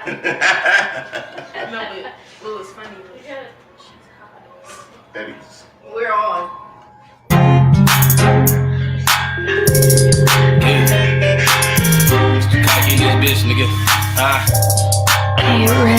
No, but what was funny was That is. we're on. Cocky in this bitch, nigga.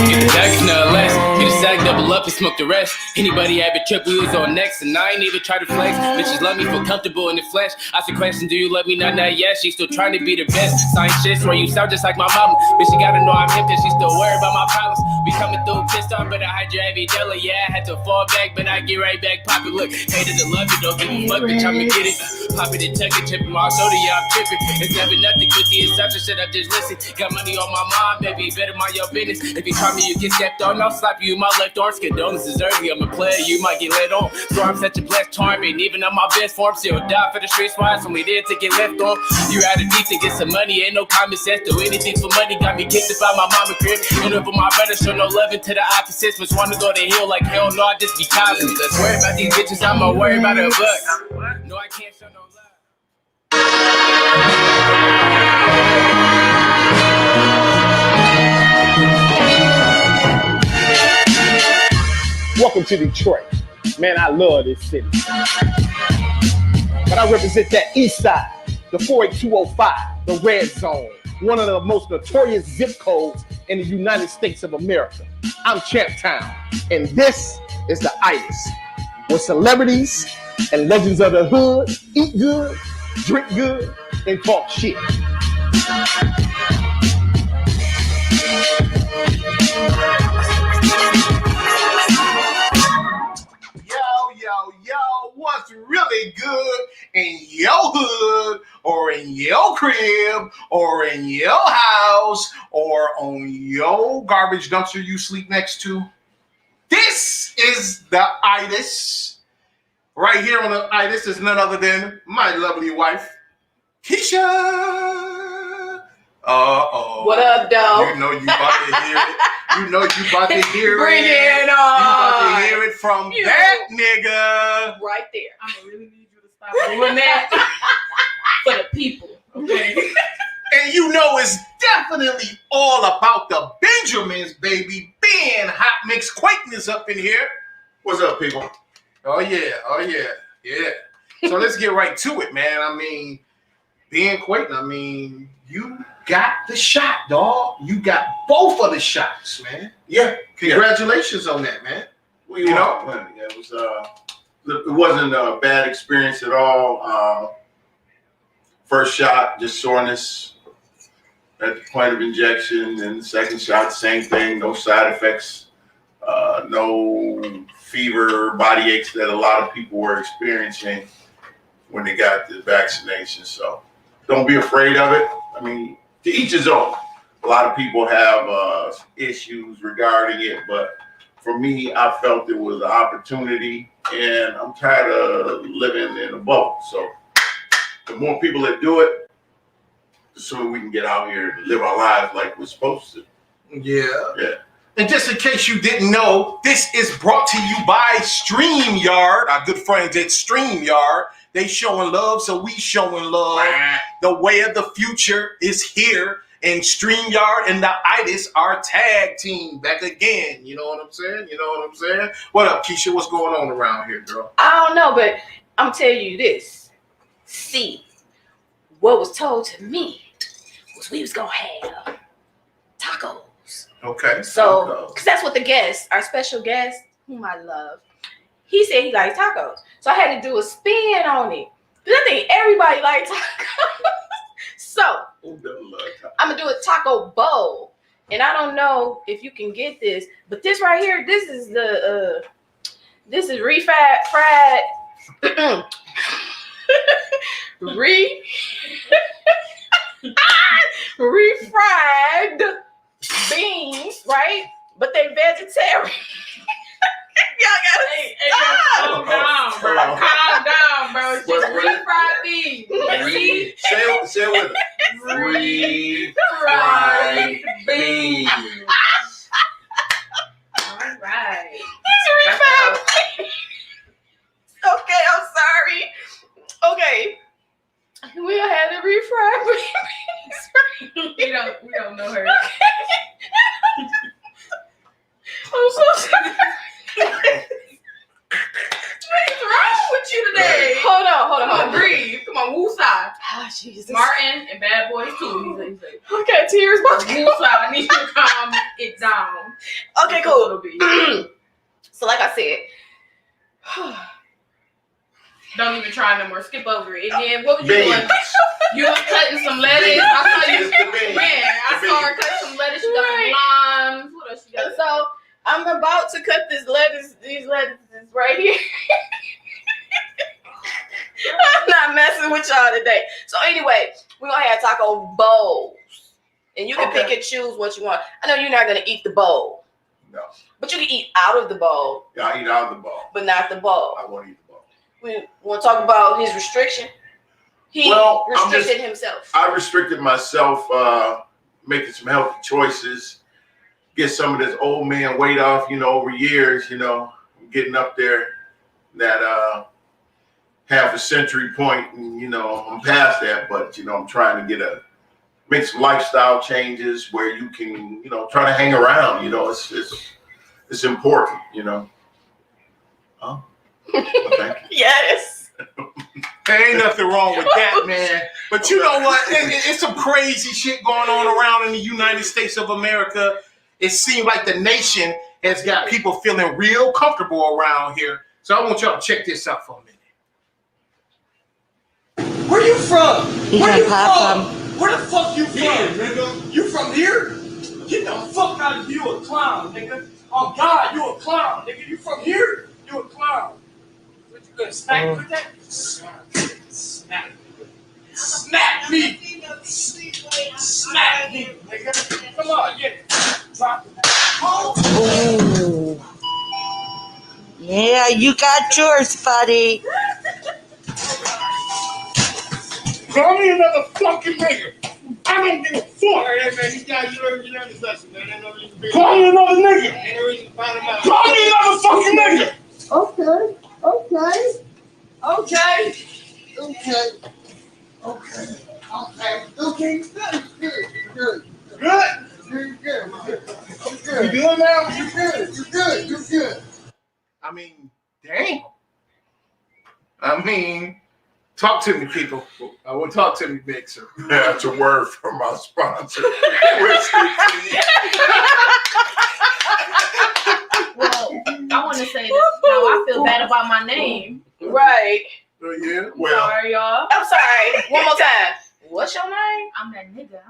Get the back, nothing less. Get a sack, double up and smoke the rest. Anybody have a trip, we was on next, and I ain't even try to flex. Bitches love me, feel comfortable in the flesh. I asked a question, do you love me? Not yet. She still trying to be the best. Sign shit where you sound just like my mama. Bitch, you gotta know I'm him, cause she still worried about my problems. We coming through pissed off, but I hide your every jelly. Yeah, I had to fall back, but I get right back. Pop it, look, hated to love it, don't give a fuck, bitch, I'ma get it. Pop it and tuck it, chip my soda, yeah, I'm tripping. It's never nothing with the exception, shit, I just listen. Got money on my mind, baby, better mind your business. If you try me, you get stepped on, I'll slap you in my left arm. Condolences early, I'm a player, you might get let on. So I'm such a blessed charm, ain't even on my best form. Still die for the streets, why so we there to get left on. You had a beat to get some money, ain't no common sense. Do anything for money, got me kicked about my mama crib. And over my brother, show no loving to the opposites. Which wanna go to hill like hell, no, I just be causing. Let's worry about these bitches, I'ma worry about her butt. No, I can't show no love. Welcome to Detroit. Man, I love this city. But I represent that east side, the 48205, the red zone, one of the most notorious zip codes in the United States of America. I'm Champ Town, and this is the Itiszzz, where celebrities and legends of the hood eat good, drink good, and talk shit. Yo, what's really good in your hood or in your crib or in your house or on your garbage dumpster you sleep next to? This is the Itiszzz. Right here on the Itiszzz is none other than my lovely wife, Keisha. What up, though? You know you about to hear it. You know you about to hear Bring it. it on. You about to hear it from that nigga. Right there. I'm gonna really need you to stop doing that for the people, okay? And you know it's definitely all about the Benjamins, baby. Ben Hot Mix Quaking is up in here. What's up, people? Oh yeah. So let's get right to it, man. I mean, Ben Quaking, you got the shot, dog. You got both of the shots, man. Yeah. Congratulations on that, man. Well, you know, it wasn't a bad experience at all. First shot, just soreness at the point of injection, and the second shot, same thing, no side effects, no fever, body aches that a lot of people were experiencing when they got the vaccination. So don't be afraid of it. I mean, to each his own. A lot of people have issues regarding it, but for me, I felt it was an opportunity, and I'm tired of living in a bubble. So the more people that do it, the sooner we can get out here and live our lives like we're supposed to. Yeah. And just in case you didn't know, this is brought to you by StreamYard, our good friends at StreamYard. They showing love, so we showing love. The way of the future is here, and StreamYard and the Itiszzz are tag team back again. You know what I'm saying? What up, Keisha? What's going on around here, girl? I don't know, but I'm telling you this. See, what was told to me was we was gonna have tacos. Okay. So, because that's what the guest, our special guest, whom I love, he said he likes tacos. So I had to do a spin on it. Because I think everybody likes tacos. So, I'm going to do a taco bowl. And I don't know if you can get this, but this right here, this is the, this is refried beans, right? But they vegetarian. Y'all gotta calm down, bro. It's just refried beans. Say it with it. Refried beans. All right. It's refried beans. Okay, I'm sorry. Okay. We'll have the refried beans. We don't know her. Jesus. Martin and Bad Boys too. He's like, Okay, tears. Musa, I need you to calm it down. Okay, Just a cool. little bit. So, like I said, Don't even try no more. Skip over it. And then what was you doing? You was cutting some lettuce. Beans. I saw you. It's the beans. Man, I The saw her beans. cut some lettuce. She got some limes. What else she got? so I'm about to cut these lettuces right here. I'm not messing with y'all today. So anyway, we're gonna have taco bowls, and you can pick and choose what you want. I know you're not gonna eat the bowl. No. But you can eat out of the bowl. Yeah, I eat out of the bowl. But not the bowl. I won't eat the bowl. We want to talk about his restriction. He restricted himself. I restricted myself, making some healthy choices, get some of this old man weight off, over years, I'm getting up there that half a century point, and, I'm past that, but, I'm trying to make some lifestyle changes where you can, try to hang around, it's important, Oh, okay. Yes. There ain't nothing wrong with that, man. But you know what? It's some crazy shit going on around in the United States of America. It seems like the nation has got people feeling real comfortable around here. So I want y'all to check this out for a minute. Where you from? Where you from? Where the fuck you from, nigga? You from here? Get the fuck out of here. You a clown, nigga. Oh God, you a clown, nigga. You from here? You a clown. What you gonna smack with that? Smack. Smack me. Smack me, nigga. Come on, get it. Drop it. Oh. Yeah, you got yours, buddy. Call me another fucking nigga. I don't give a fuck. Hey, man, these guys, you learn this lesson, man. Call me another nigga. Call me another fucking nigga. Okay. You good now? You good. I mean, damn. Talk to me, people. I will talk to me, Mixer. That's a word from our sponsor. Well, I want to say this. Now I feel bad about my name. Right. Oh, yeah? Well, Sorry, y'all. I'm sorry. One more time. What's your name? I'm that nigga.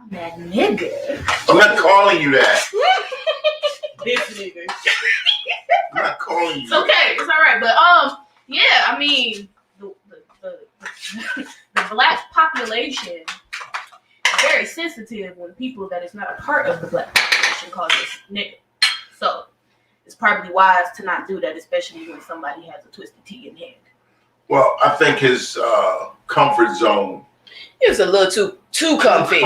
I'm not calling you that. This nigga. I'm not calling you It's okay. It's all right. But yeah. I mean, the black population is very sensitive when people that is not a part of the black population call us nigga. So it's probably wise to not do that, especially when somebody has a twisted T in hand. Well, I think his comfort zone. It was a little too comfy.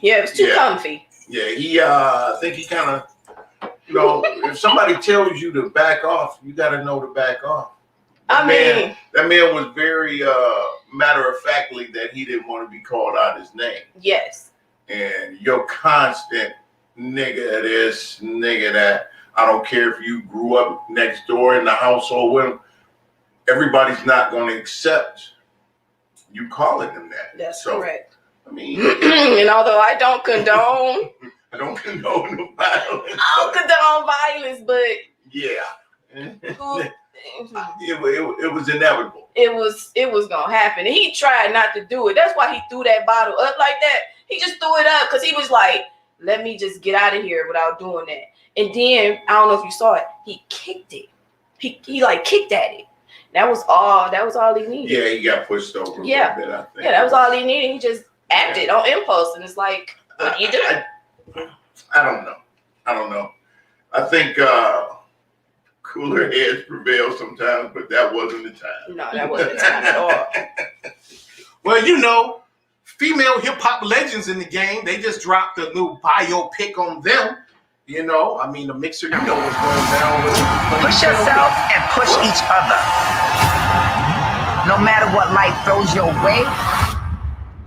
Yeah, it was too comfy. Yeah, I think he kind of, if somebody tells you to back off, you got to know to back off. That man was very matter-of-factly that he didn't want to be called out his name. Yes. And your constant nigga this, nigga that. I don't care if you grew up next door in the household with him. Everybody's not going to accept you calling them that. That's correct. I mean, and although I don't condone, I don't condone the violence. I don't condone violence, but yeah, it was inevitable. It was gonna happen, and he tried not to do it. That's why he threw that bottle up like that. He just threw it up because he was like, "Let me just get out of here without doing that." And then I don't know if you saw it. He kicked it. He like kicked at it. That was all he needed. Yeah, he got pushed over a little bit, I think. Yeah, that was all he needed. He just acted on impulse, and it's like, what do you do? I don't know. I think cooler heads prevail sometimes, but that wasn't the time. No, that wasn't the time at all. Well, female hip hop legends in the game. They just dropped a new biopic on them. The Mixer, what's going down. Push yourself and push each other. No matter what life throws your way,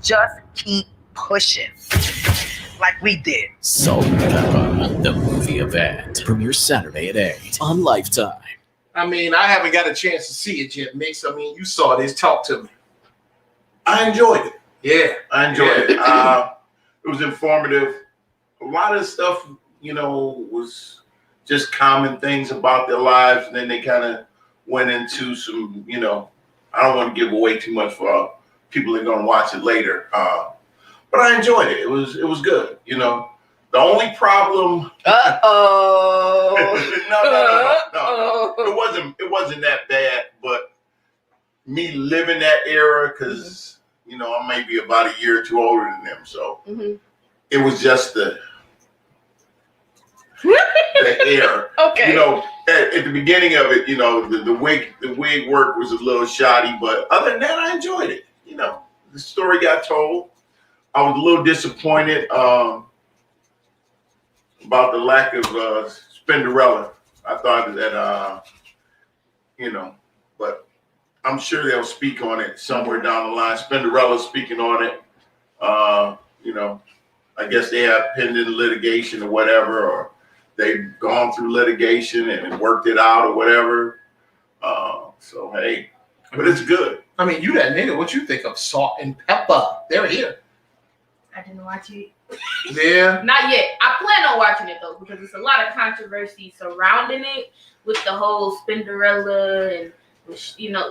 just keep pushing. Like we did. Salt and Pepper, the movie event. Premieres Saturday at 8 on Lifetime. I haven't got a chance to see it yet, Mix. You saw this. Talk to me. I enjoyed it. Yeah. I enjoyed it. It was informative. A lot of stuff, was just common things about their lives, and then they kind of went into some, I don't want to give away too much for people that are going to watch it later. But I enjoyed it. It was good. The only problem. Uh-oh. No. It wasn't that bad. But me living that era, because I may be about a year or two older than them, so it was just the air. Okay. At the beginning of it, the wig work was a little shoddy, but other than that, I enjoyed it. The story got told. I was a little disappointed about the lack of Spinderella. I thought that, but I'm sure they'll speak on it somewhere down the line. Spinderella's speaking on it. I guess they have pending litigation or whatever, or they've gone through litigation and worked it out or whatever. So, hey, but it's good. I mean, you that nigga, what you think of Salt and Pepper? They're here. I didn't watch it. Yeah. Not yet. I plan on watching it though, because there's a lot of controversy surrounding it with the whole Spinderella and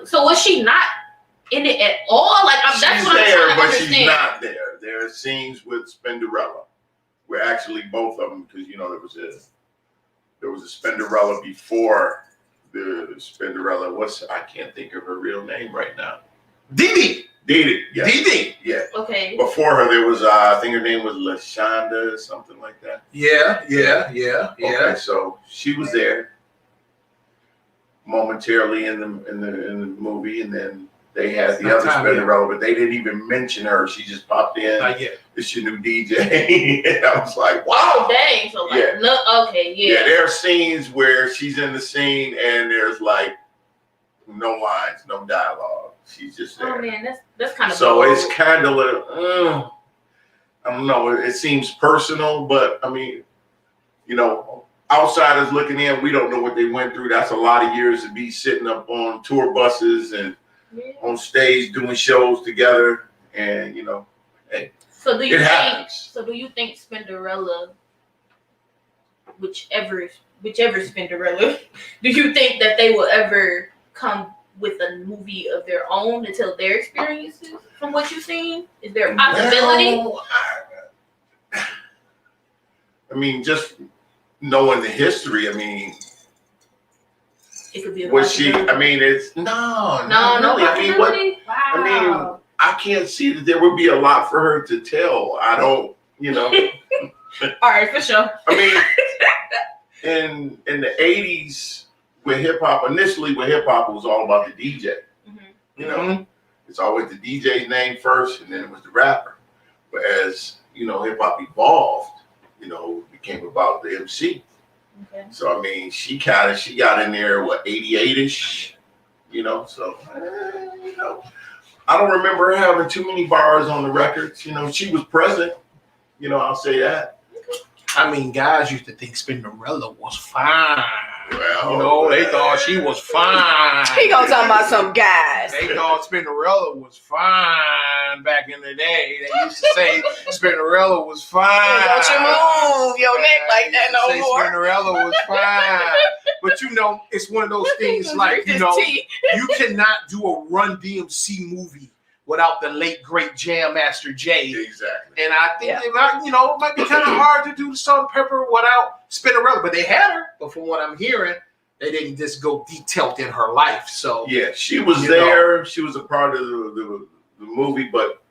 So was she not in it at all? Like that's She's what I'm there, trying to but understand. she's not there. There are scenes with Spinderella, where actually both of them, because there was a Spinderella before the Spinderella. I can't think of her real name right now. Dee Dee, yeah. Dee. Yeah. Okay. Before her, there was I think her name was LaShonda or something like that. Yeah. Okay, so she was there momentarily in the movie, and then they had the other Spinderella, but they didn't even mention her. She just popped in. It's your new DJ. And I was like, wow. Oh dang! So okay, Yeah, there are scenes where she's in the scene and there's like no lines, no dialogue. She's just there. Oh man, that's kind of so it's kind of I don't know. It seems personal, but I mean, outsiders looking in, we don't know what they went through. That's a lot of years to be sitting up on tour buses and on stage doing shows together, and hey. So do you happens. do you think Spinderella, whichever Spinderella, do you think that they will ever come with a movie of their own to tell their experiences from what you've seen? Is there a possibility? Well, I mean, just knowing the history, I mean, it could be a was she? possibility. I mean, it's no possibility. Wow. I mean, I can't see that there would be a lot for her to tell. I don't, All right, for sure. I mean, in the 80s with hip hop, initially with hip hop, it was all about the DJ. It's always the DJ's name first, and then it was the rapper. But as hip hop evolved, it became about the MC. Okay. So I mean, she got in there 88ish, So I don't remember her having too many bars on the records. She was present. I'll say that. I mean, guys used to think Spinderella was fine. Well, they thought she was fine. He gonna talk about some guys. They thought Spinderella was fine back in the day. They used to say Spinderella was fine. Don't you move your neck like that no more. Spinderella was fine. But it's one of those things like, you cannot do a Run DMC movie without the late great Jam Master Jay. Exactly. And I think it might be kind of hard to do Salt and Pepper without Spinderella, but they had her. But from what I'm hearing, they didn't just go detailed in her life. So yeah, she was there. She was a part of the movie, but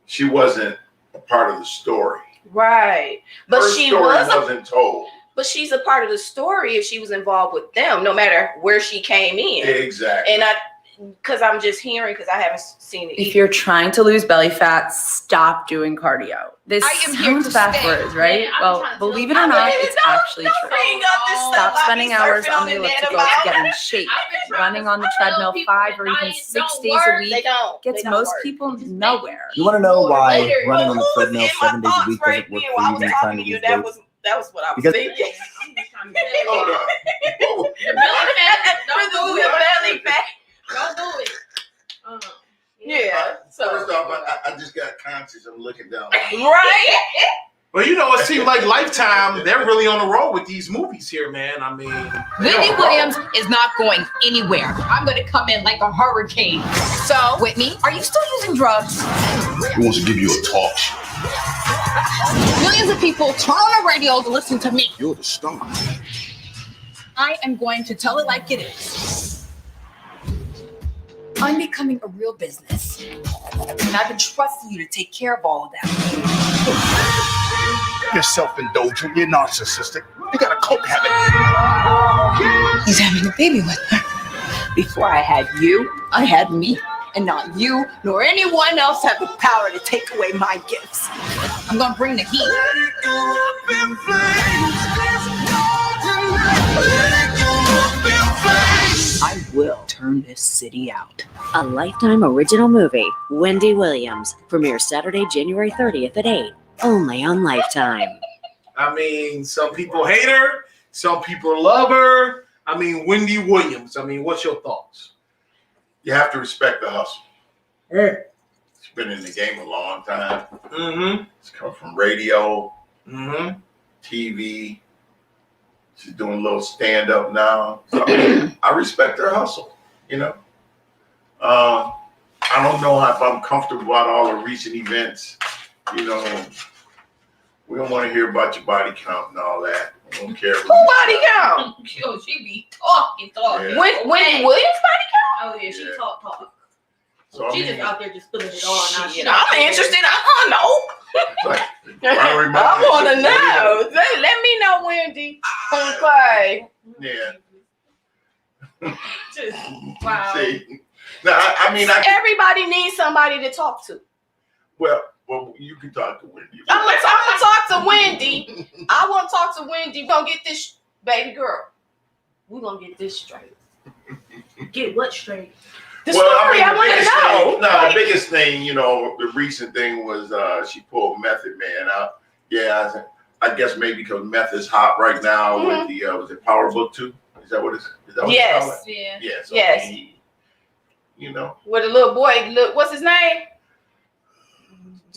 she wasn't a part of the story. Right. But her she story wasn't told. But she's a part of the story if she was involved with them, no matter where she came in. Exactly. And because I'm just hearing, because I haven't seen it. If you're trying to lose belly fat, stop doing cardio. This sounds backwards, right? Well, believe it or not, it's actually true. Stop spending hours on the elliptical to get in shape. Running on the treadmill 5 or even 6 days a week gets most people nowhere. You want to know why running on the treadmill 7 days a week doesn't work for you when you're trying to lose weight? That was what I was thinking. Hold on. Don't do it. Yeah. First off, I just got conscious. I'm looking down. Right? Well, you know, it seems like Lifetime, they're really on the road with these movies here, man. I mean, Whitney Williams is not going anywhere. I'm going to come in like a hurricane. So, Whitney, are you still using drugs? Who wants to give you a talk show? Millions of people turn on the radio to listen to me. You're the star. I am going to tell it like it is. I'm becoming a real business. And I've been trusting you to take care of all of that. You're self-indulgent. You're narcissistic. You got a coke habit. He's having a baby with her. Before I had you, I had me. And not you nor anyone else have the power to take away my gifts. I'm gonna bring the heat. I will turn this city out. A Lifetime original movie, Wendy Williams, premieres Saturday, January 30th at 8, only on Lifetime. I mean, some people hate her, some people love her. I mean, Wendy Williams. I mean, what's your thoughts? You have to respect the hustle. Yeah. She's been in the game a long time. Mm-hmm. It's come from radio, Mm-hmm. TV. She's doing a little stand-up now. So, I respect her hustle, you know. I don't know if I'm comfortable about all the recent events. You know, we don't want to hear about your body count and all that. We don't care. Who body count? Yo, she be talking. Yeah. Wendy Williams body count? Oh yeah, she talk. So, I She mean, just out there just putting it all. Now Shit, I'm interested. I want to know. like, I want to know. Let me know, Wendy. Okay. Yeah. Wow. See, now, I mean, Everybody needs somebody to talk to. well, you can talk to Wendy. I'm gonna talk to Wendy. I want to talk to Wendy. We're gonna get this, baby girl. We're gonna get this straight. Get what straight? The story I want to know. The biggest thing, you know, the recent thing was she pulled Method Man out. Yeah, I guess maybe because Meth is hot right now with the was it Power Book 2? Is that what it's? Is that what Yes. it's called? Yeah. Yes. So Yes. you know. With a little boy, what's his name?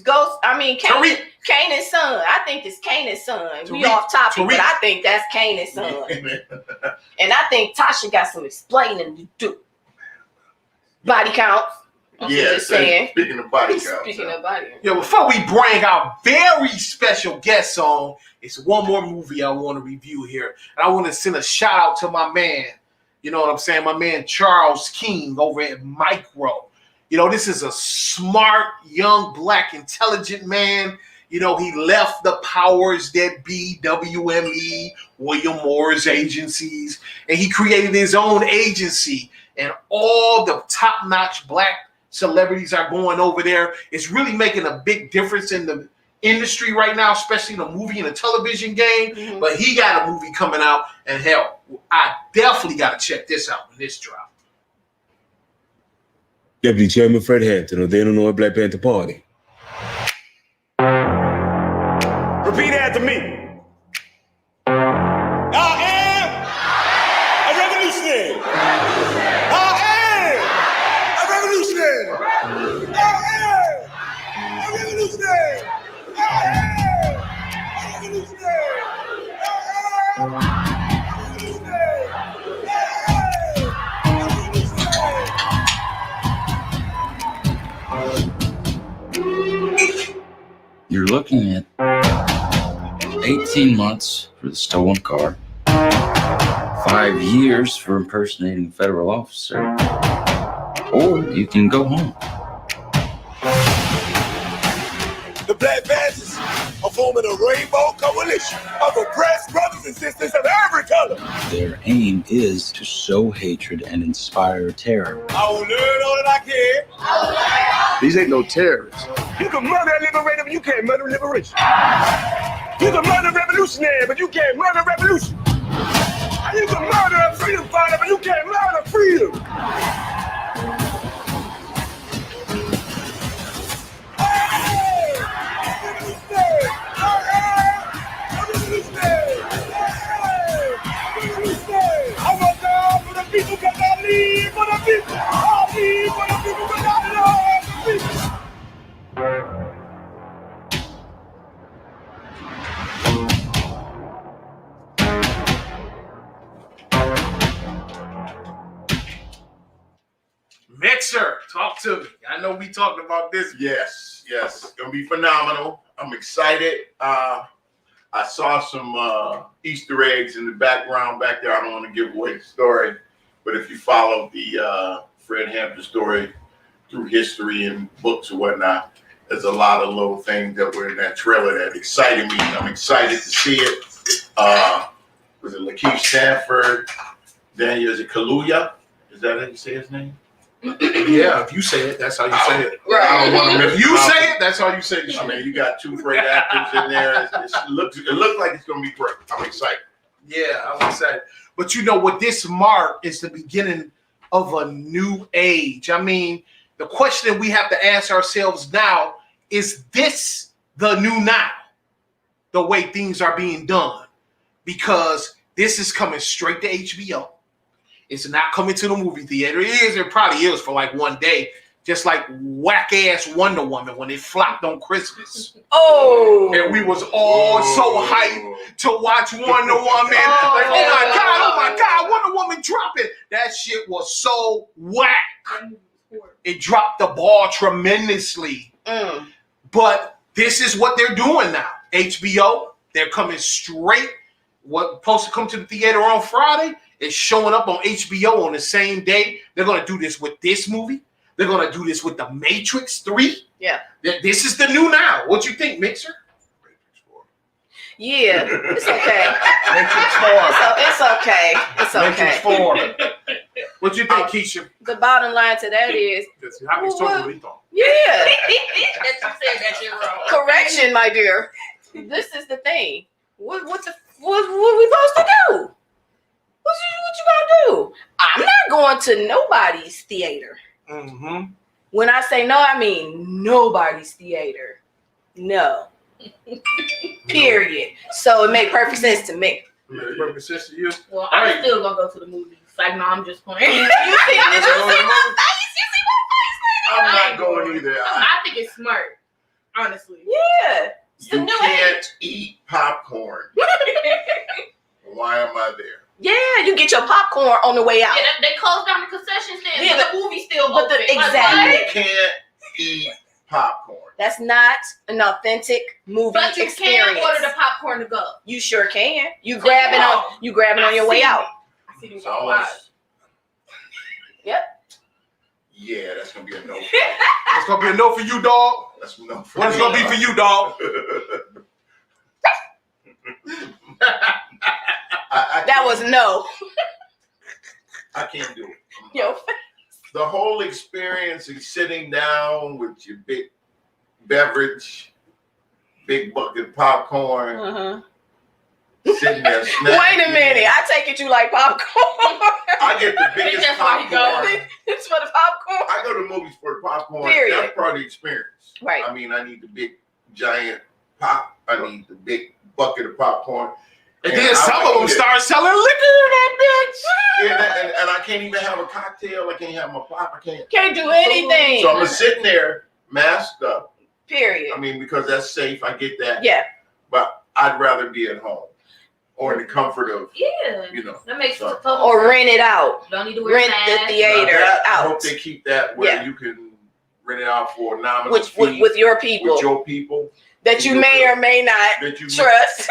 Kanan's son. I think it's Kanan's son. We off topic, but I think that's Kanan's son. And I think Tasha got some explaining to do. Body count. Yeah, saying. Speaking of body count. Speaking of body count. Yo, before we bring our very special guests on, it's one more movie I want to review here. And I want to send a shout out to my man, you know what I'm saying? My man Charles King over at Micro. You know, this is a smart, young, black, intelligent man. You know, he left the powers that be, WME, William Moore's agencies, and he created his own agency. And all the top-notch black celebrities are going over there. It's really making a big difference in the industry right now, especially in the movie and the television game. Mm-hmm. But he got a movie coming out, and hell, I definitely got to check this out when this drop. Deputy Chairman Fred Hampton of the Illinois Black Panther Party. Repeat after me. I am a revolutionary. I am a revolutionary. I am a revolutionary. I am a revolutionary. I am a You're looking at 18 months for the stolen car, 5 years for impersonating a federal officer, or you can go home. The Black Panthers are forming a rainbow coalition of oppressed brothers and sisters of every color. Their aim is to sow hatred and inspire terror. I will learn all that I can. These ain't no terrorists. You can murder a liberator, but you can't murder liberation. You can murder a revolutionary, but you can't murder revolution. And you can murder a freedom fighter, but you can't murder freedom. I work hard for the people because I live for the people. I live for the people because I love the people. Talk to me. I know we talked about this. Yes. It's gonna be phenomenal. I'm excited. I saw some Easter eggs in the background back there. I don't want to give away the story, but if you follow the Fred Hampton story through history and books or whatnot, there's a lot of little things that were in that trailer that excited me. I'm excited to see it. Was it Lakeith Stanford? Daniel, is it Kaluuya? Is that how you say his name? Yeah, if you say it, that's how you say it. Right. I don't want to miss. If you say it, that's how you say it. I mean, you got two great actors in there. It looks like it's going to be great. I'm excited. Yeah, I'm excited. But you know what? This mark is the beginning of a new age. I mean, the question that we have to ask ourselves now is this the new now? The way things are being done. Because this is coming straight to HBO. It's not coming to the movie theater. It probably is for like one day. Just like whack-ass Wonder Woman when it flopped on Christmas. Oh. And we was all so hyped to watch Wonder Woman. Like, oh my God, Wonder Woman dropping. That shit was so whack. It dropped the ball tremendously. But this is what they're doing now. HBO, they're coming straight. What's supposed to come to the theater on Friday is showing up on HBO on the same day. They're going to do this with this movie. They're going to do this with The Matrix 3. Yeah. This is the new now. What you think, Mixer? Yeah, it's okay. Matrix 4. It's okay. It's okay. Matrix 4. What you think, Keisha? The bottom line to that is, how many stories we thought? yeah. That you said that shit wrong. Correction, my dear. This is the thing. What we supposed to do? What you gonna do? I'm not going to nobody's theater. Mm-hmm. When I say no, I mean nobody's theater. No. Period. So it made perfect sense to me. Makes perfect sense to you. Well, I'm still gonna go to the movies. Like, no, I'm just playing. Did you see my face? I'm not going either. I think it's smart, honestly. Yeah. You can't eat popcorn. Why am I there? Yeah, you get your popcorn on the way out. Yeah, they closed down the concession stand, Yeah, but the movie still but open. exactly. You can't eat popcorn. That's not an authentic movie But you experience. can order the popcorn to go. You sure can. You grab it on your way out. I see you So almost, Yep. yeah, that's gonna be a no. It's gonna be a no for you, dog. That's a no for What's me. gonna be for you, dog? That was no. I can't do it. Yo. The whole experience of sitting down with your big beverage, big bucket of popcorn, sitting there snacking. Wait a minute. I take it you like popcorn. I get the biggest popcorn. It's for the popcorn. I go to movies for the popcorn. Period. That's part of the experience. Right. I mean, I need the big, giant pop. I need the big bucket of popcorn. And then some of them start selling liquor in that bitch. And I can't even have a cocktail. I can't have my pop. I Can't do anything. So I'm sitting there masked up. Period. I mean, because that's safe. I get that. Yeah. But I'd rather be at home or in the comfort of, you know. That makes sense. Or rent it out. Don't need to wear rent masks. the theater I out. hope they keep that where you can rent it out for a nominal fee with your people. With your people. That you may or may not trust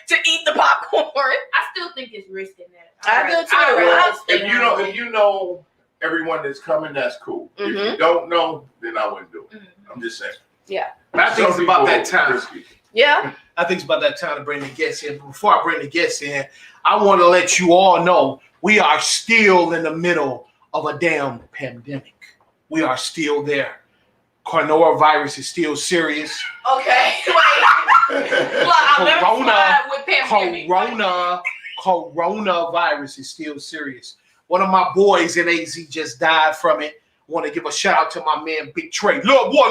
to eat the popcorn. I still think it's risking that. I do too. Well, if you know everyone that's coming, that's cool. If you don't know, then I wouldn't do it. I'm just saying. Yeah. I think it's about that time. Yeah. I think it's about that time to bring the guests in. But before I bring the guests in, I want to let you all know we are still in the middle of a damn pandemic. We are still there. Coronavirus is still serious. Okay. Coronavirus is still serious. One of my boys in AZ just died from it. Want to give a shout out to my man Big Trey. Love one.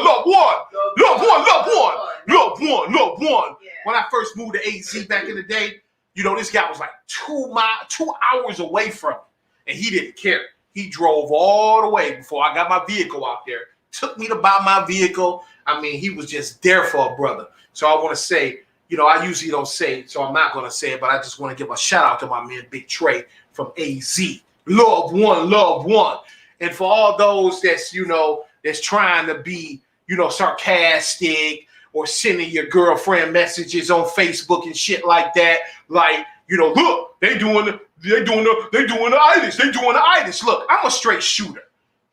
When I first moved to AZ back in the day, you know, this guy was like 2 hours away from me, and he didn't care. He drove all the way before I got my vehicle out there. Took me to buy my vehicle. I mean, he was just there for a brother. So I want to say, you know, I usually don't say it, so I'm not going to say it, but I just want to give a shout out to my man Big Trey from AZ. Love one. And for all those that's, that's trying to be, sarcastic or sending your girlfriend messages on Facebook and shit like that, like, look, they doing the itis. Look, I'm a straight shooter.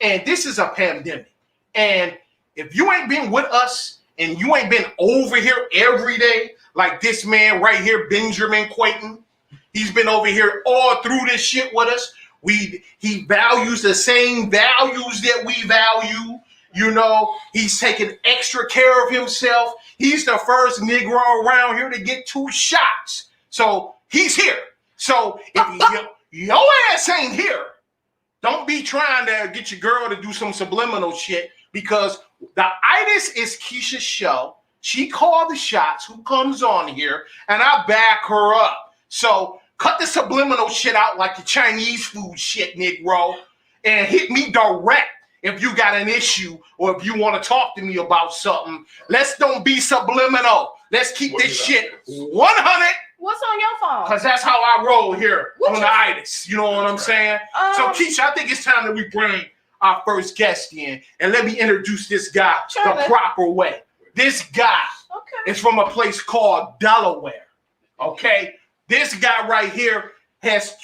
And this is a pandemic. And if you ain't been with us and you ain't been over here every day, like this man right here, Benjamin Quayton, he's been over here all through this shit with us. He values the same values that we value. He's taking extra care of himself. He's the first Negro around here to get 2 shots. So he's here. So if your ass ain't here, don't be trying to get your girl to do some subliminal shit, because the itis is Keisha's show. She called the shots, who comes on here, and I back her up. So cut the subliminal shit out like the Chinese food shit, Negro, and hit me direct if you got an issue or if you want to talk to me about something. Let's don't be subliminal. Let's keep this shit 100. What's on your phone? Because that's how I roll here on the itis. You know what I'm saying? So, Keisha, I think it's time that we bring our first guest in. And let me introduce this guy the proper way. This guy is from a place called Delaware. Okay? This guy right here has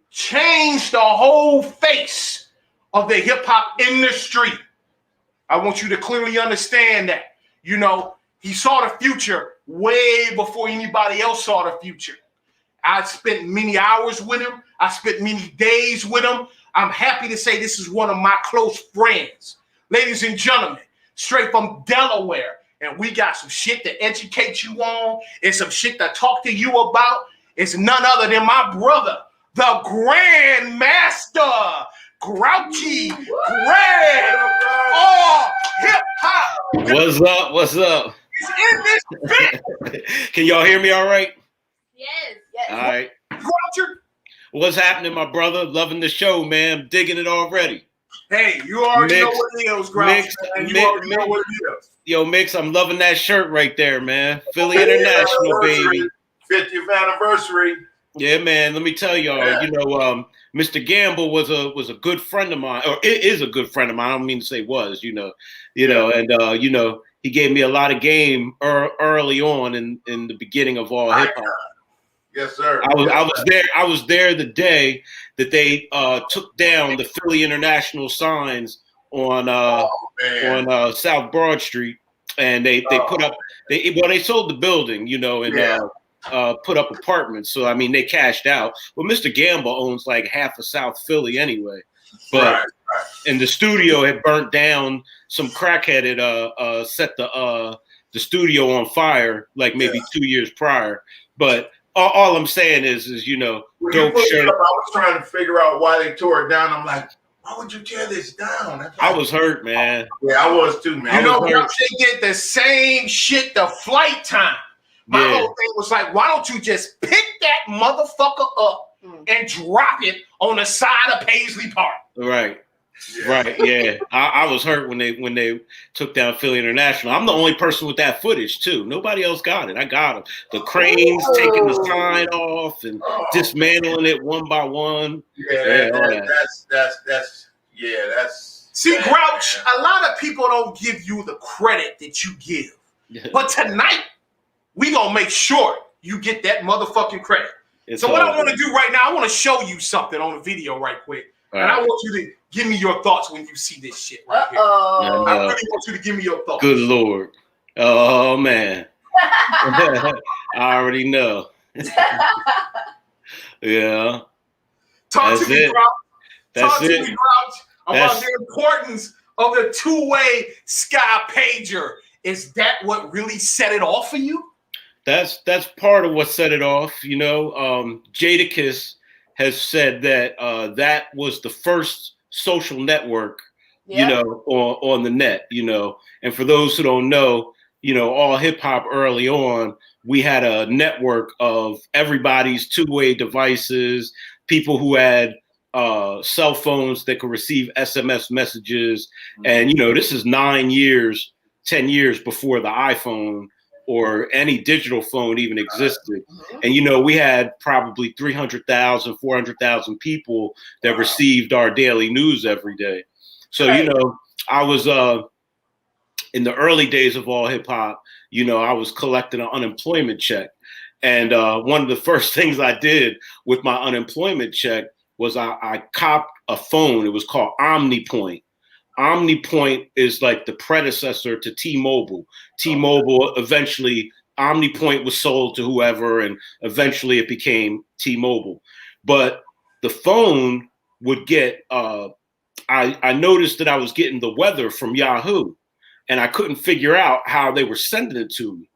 changed the whole face of the hip-hop industry. I want you to clearly understand that. He saw the future way before anybody else saw the future. I spent many hours with him. I spent many days with him. I'm happy to say this is one of my close friends. Ladies and gentlemen, straight from Delaware. And we got some shit to educate you on and some shit to talk to you about. It's none other than my brother, the Grandmaster, Grouchy Grand. Oh, hip-hop. What's up? He's in this bit. Can y'all hear me all right? Yes. All right. Grouchy. What's happening, my brother? Loving the show, man. I'm digging it already. Hey, you already know what it is, Grouchy. You already know what it is. Yo, Mix, I'm loving that shirt right there, man. Philly International, baby. 50th anniversary. Yeah, man. Let me tell y'all, Mr. Gamble was a good friend of mine, or it is a good friend of mine. I don't mean to say was, and he gave me a lot of game early on in the beginning of all hip hop. Yes, sir. I was there the day that they took down the Philly International signs on South Broad Street, and they put up they sold the building, and put up apartments. So I mean they cashed out. Well, Mr. Gamble owns like half of South Philly anyway. But and the studio had burnt down. Some crackhead had set the studio on fire like maybe 2 years prior. But all I'm saying is dope shirt. I was trying to figure out why they tore it down. I'm like, why would you tear this down? I was hurt, man. Yeah, I was too, man. They did the same shit the flight time. My whole thing was like, why don't you just pick that motherfucker up and drop it on the side of Paisley Park? Right. Yeah. I was hurt when they took down Philly International. I'm the only person with that footage too. Nobody else got it. I got them. The cranes taking the sign off and dismantling it one by one. That's See, Grouch, a lot of people don't give you the credit that you give. But tonight, we gonna make sure you get that motherfucking credit. So what I want to do right now, I want to show you something on the video right quick. And I want you to give me your thoughts when you see this shit right here. I really want you to give me your thoughts. Good Lord. Oh, man. I already know. Yeah. Talk to me, Grouch. Talk to me, Grouch, about the importance of the two-way sky pager. Is that what really set it off for you? That's part of what set it off. Jadakiss has said that that was the first social network, on the net, And for those who don't know, all hip hop early on, we had a network of everybody's two-way devices, people who had cell phones that could receive SMS messages. And, this is 10 years before the iPhone or any digital phone even existed. And, we had probably 300,000, 400,000 people that received our daily news every day. So, I was in the early days of all hip hop, I was collecting an unemployment check. And one of the first things I did with my unemployment check was I copped a phone. It was called OmniPoint. OmniPoint is like the predecessor to T-Mobile. T-Mobile eventually, OmniPoint was sold to whoever, and eventually it became T-Mobile. But the phone would get, I noticed that I was getting the weather from Yahoo, and I couldn't figure out how they were sending it to me,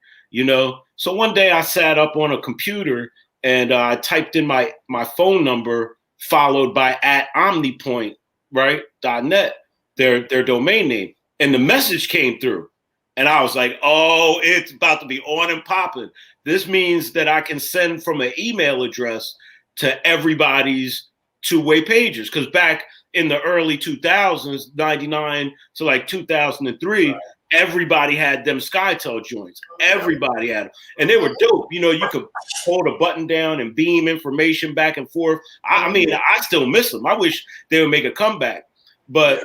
So one day I sat up on a computer and I typed in my phone number followed by @omnipoint, right, .net. Their domain name, and the message came through, and I was like, oh, it's about to be on and popping. This means that I can send from an email address to everybody's two-way pages, because back in the early 2000s, 99 to like 2003, everybody had them SkyTel joints. Everybody had them, and they were dope. You could hold a button down and beam information back and forth. I mean, I still miss them. I wish they would make a comeback, but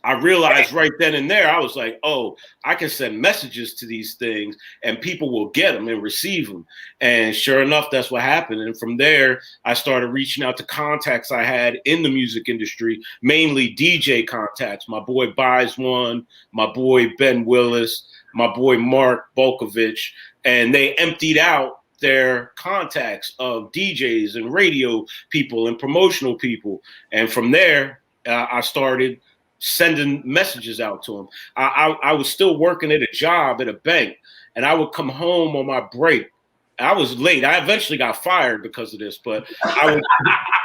I realized right then and there, I was like, oh, I can send messages to these things and people will get them and receive them. And sure enough, that's what happened. And from there, I started reaching out to contacts I had in the music industry, mainly DJ contacts. My boy Buys One, my boy Ben Willis, my boy Mark Bolkovich, and they emptied out their contacts of DJs and radio people and promotional people. And from there, I started sending messages out to them. I was still working at a job at a bank, and I would come home on my break. I was late. I eventually got fired because of this, but I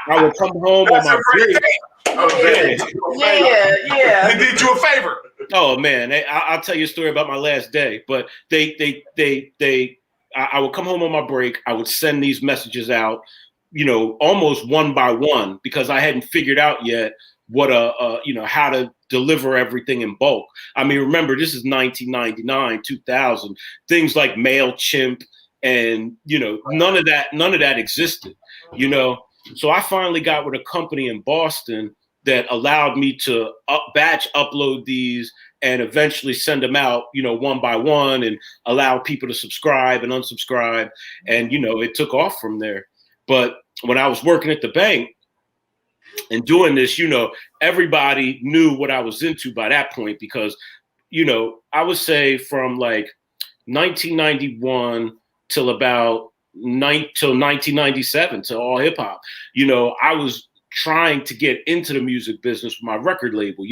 would come home on my break. Yeah. They did you a favor. Oh man, I'll tell you a story about my last day. But I would come home on my break. I would send these messages out, almost one by one, because I hadn't figured out yet what how to deliver everything in bulk. I mean, remember, this is 1999, 2000. Things like MailChimp and none of that existed. So I finally got with a company in Boston that allowed me to batch upload these and eventually send them out, one by one, and allow people to subscribe and unsubscribe. And it took off from there. But when I was working at the bank and doing this, everybody knew what I was into by that point, because, I would say from like 1991 till about till 1997 to all hip hop, I was trying to get into the music business with my record label,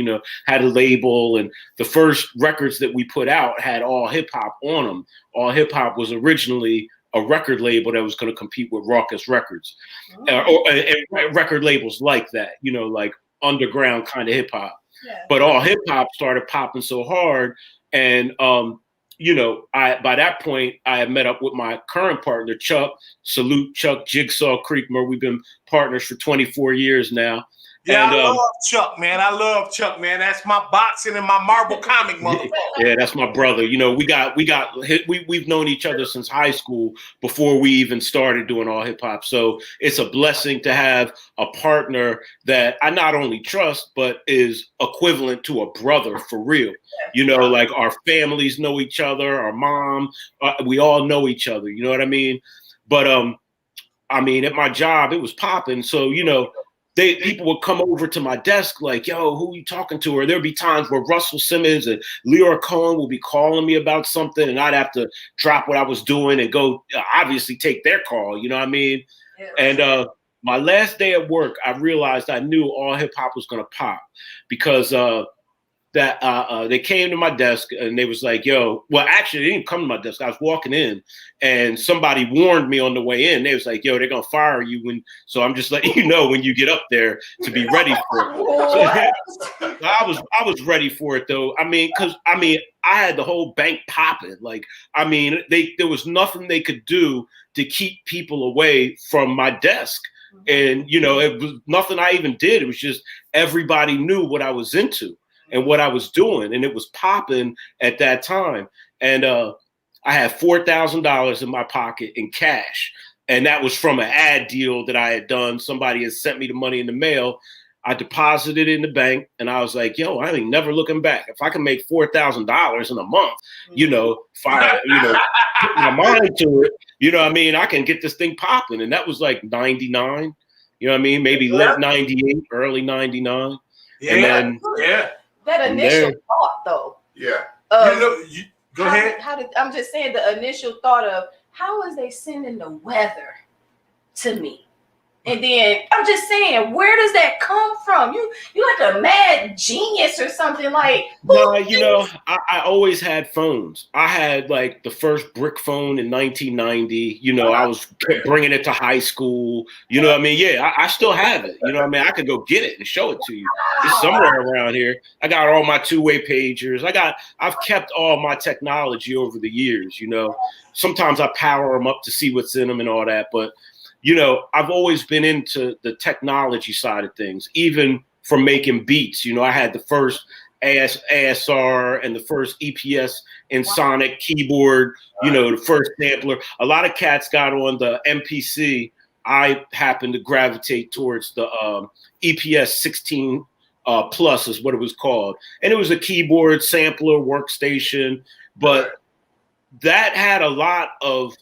had a label, and the first records that we put out had all hip hop on them. All hip hop was originally a record label that was going to compete with Raucous Records, and record labels like that, like underground kind of hip hop. Yeah. But all hip hop started popping so hard, and by that point I had met up with my current partner Chuck. Salute Chuck Jigsaw Creekmer. We've been partners for 24 years now. Yeah, and, I love Chuck, man. That's my boxing and my Marvel comic motherfucker. Yeah, that's my brother. We've known each other since high school, before we even started doing all hip hop. So it's a blessing to have a partner that I not only trust, but is equivalent to a brother for real. Like our families know each other, our mom, we all know each other. You know what I mean? But at my job, it was popping. So people would come over to my desk like, yo, who are you talking to? Or there'd be times where Russell Simmons and Leora Cohen will be calling me about something, and I'd have to drop what I was doing and go obviously take their call. You know what I mean? Yeah. And my last day at work, I realized I knew all hip hop was going to pop, because they came to my desk and they was like, yo, well, actually they didn't come to my desk. I was walking in and somebody warned me on the way in. They was like, yo, they're going to fire you. So I'm just letting you know when you get up there to be ready for it. So I was ready for it though. I had the whole bank popping. Like, there was nothing they could do to keep people away from my desk. And, it was nothing I even did. It was just everybody knew what I was into and what I was doing, and it was popping at that time. And I had $4,000 in my pocket in cash. And that was from an ad deal that I had done. Somebody had sent me the money in the mail. I deposited it in the bank, and I was like, "Yo, I ain't never looking back. If I can make $4,000 in a month, put my mind to it, I can get this thing popping." And that was like 99, maybe late 98, early 99. Yeah, and then, that initial thought, though. Yeah. Go ahead. I'm just saying the initial thought of how is they sending the weather to me? And then I'm just saying, where does that come from? You like a mad genius or something like. No, I always had phones. I had like the first brick phone in 1990. I was bringing it to high school. Yeah, I still have it. I could go get it and show it to you. It's somewhere around here. I got all my two-way pagers. I've kept all my technology over the years. Sometimes I power them up to see what's in them and all that, but. I've always been into the technology side of things, even from making beats. I had the first ASR and the first EPS and Sonic keyboard, the first sampler. A lot of cats got on the MPC. I happened to gravitate towards the EPS 16 Plus is what it was called. And it was a keyboard sampler workstation, but that had a lot of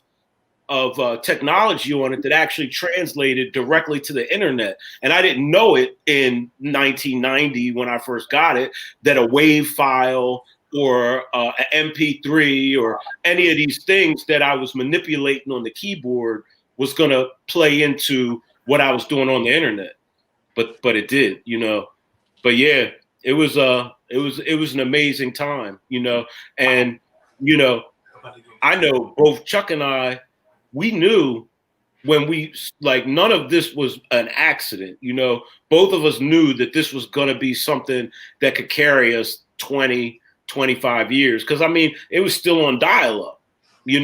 technology on it that actually translated directly to the internet. And I didn't know it in 1990 when I first got it, that a WAV file or an MP3 or any of these things that I was manipulating on the keyboard was going to play into what I was doing on the internet. But it did, But yeah, it was an amazing time, and I know both Chuck and I, we knew when none of this was an accident, both of us knew that this was going to be something that could carry us 20, 25 years. Cause it was still on dial-up, we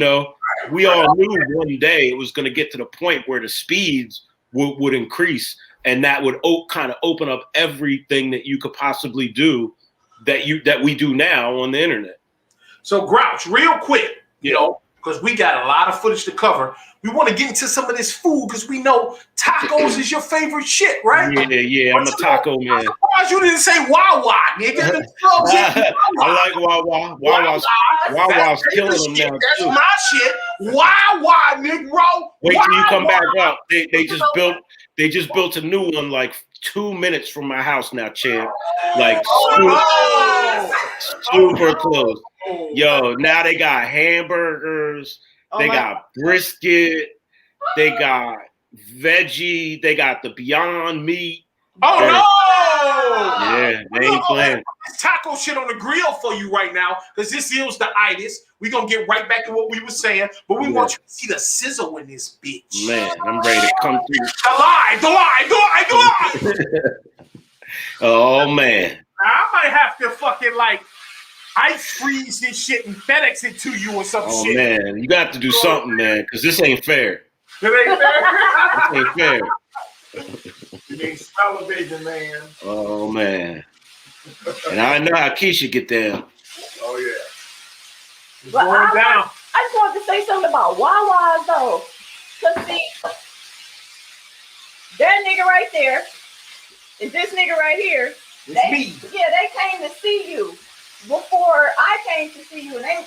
all knew one day it was going to get to the point where the speeds would increase, and that would kind of open up everything that you could possibly do that we do now on the internet. So Grouch, real quick, because we got a lot of footage to cover. We want to get into some of this food because we know tacos is your favorite shit, right? Yeah, I'm a taco man. I'm surprised you didn't say Wawa, nigga. I like Wawa. Wawa's killing them now. That's my shit. Wawa, Negro. Wait till you come back up. They just built a new one like 2 minutes from my house now, champ. Like super close. Yo, now they got hamburgers, they got brisket, they got veggie, they got the Beyond Meat. Oh no! Yeah, they ain't playing. This taco shit on the grill for you right now, because this is the itis. We're gonna get right back to what we were saying, but we want you to see the sizzle in this bitch. Man, I'm ready to come through. The lie. Oh man. I might have to fucking ice freeze this shit and FedEx it to you or some shit. Oh man, you got to do something, man, because this ain't fair. It ain't fair. This ain't fair. You ain't salivating, man. Oh man. And I know how Keisha get down. Oh yeah. But I just wanted to say something about Wawa's though. Cause see, that nigga right there and this nigga right here, they came to see you before I came to see you. And they,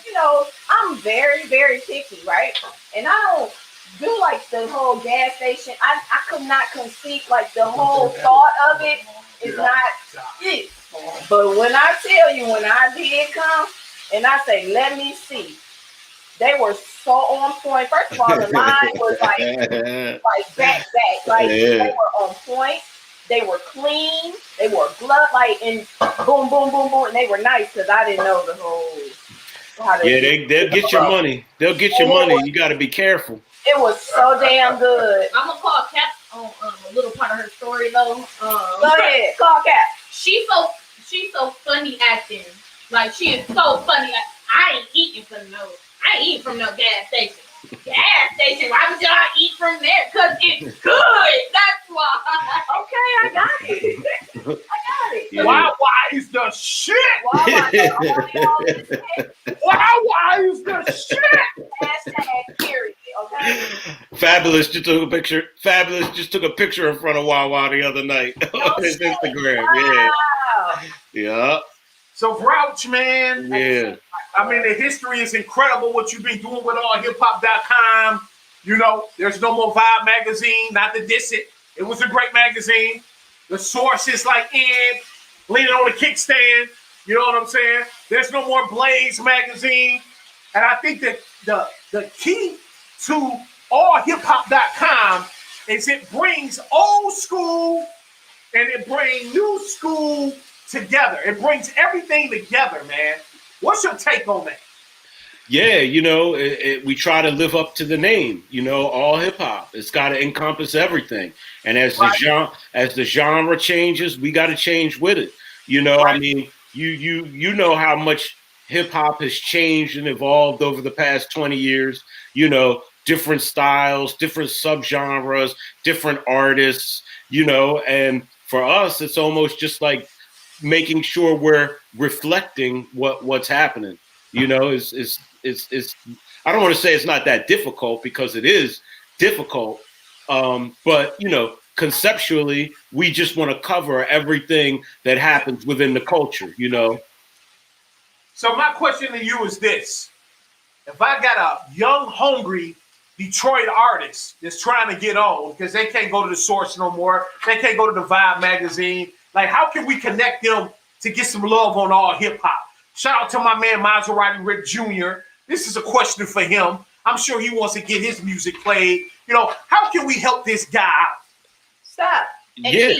I'm very, very picky, right? And I don't do like the whole gas station. I could not conceive the whole thought of it is not it. But when I tell you, when I did come and I say, let me see, they were so on point. First of all, the line was back. They were on point. They were clean. They were glove and boom, boom, boom, boom. And they were nice because I didn't know the whole. They'll get your money. They'll get your money. You got to be careful. It was so damn good. I'm gonna call Kat on a little part of her story though. Go ahead, call Kat. She's so funny acting. Like she is so funny. I ain't eating from no gas station. Gas station. Why would y'all eat from there? Cause it's good. That's why. Okay, I got it. Wawa is the shit. Wawa is the shit. Hashtag period. Okay. Fabulous just took a picture. Fabulous just took a picture in front of Wawa the other night on his Instagram. Wow. Yeah. So Grouch, man. Yeah. I mean, the history is incredible. What you've been doing with allhiphop.com. You know, there's no more Vibe magazine. Not to diss it. It was a great magazine. The source is like leaning on the kickstand. You know what I'm saying? There's no more Blaze magazine. And I think that the key to allhiphop.com is it brings old school and it brings new school together. It brings everything together, man. What's your take on that? Yeah, you know, we try to live up to the name, you know, all hip hop. It's got to encompass everything. And as the genre changes, we got to change with it. You know, I mean, you know how much hip hop has changed and evolved over the past 20 years, you know, different styles, different subgenres, different artists, you know, and for us, it's almost just like making sure we're reflecting what's happening. You know, it's I don't want to say it's not that difficult because it is difficult. But, you know, conceptually, we just want to cover everything that happens within the culture, you know. So my question to you is this. If I got a young, hungry Detroit artist that's trying to get on because they can't go to the source no more, they can't go to the Vibe magazine, like how can we connect them to get some love on all hip hop? Shout out to my man Maserati Rick Jr. This is a question for him. I'm sure he wants to get his music played. You know, how can we help this guy out? Stop. Yeah.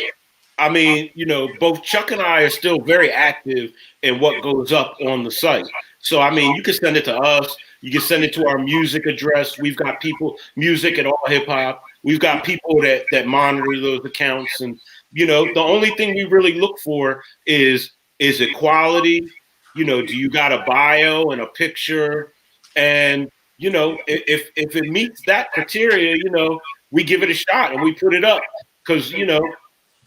I mean, you know, both Chuck and I are still very active in what goes up on the site. So, I mean, you can send it to us. You can send it to our music address. We've got people, music at all hip hop. We've got people that monitor those accounts. And, you know, the only thing we really look for is it quality? You know, do you got a bio and a picture? And, you know, if it meets that criteria, you know, we give it a shot and we put it up because, you know,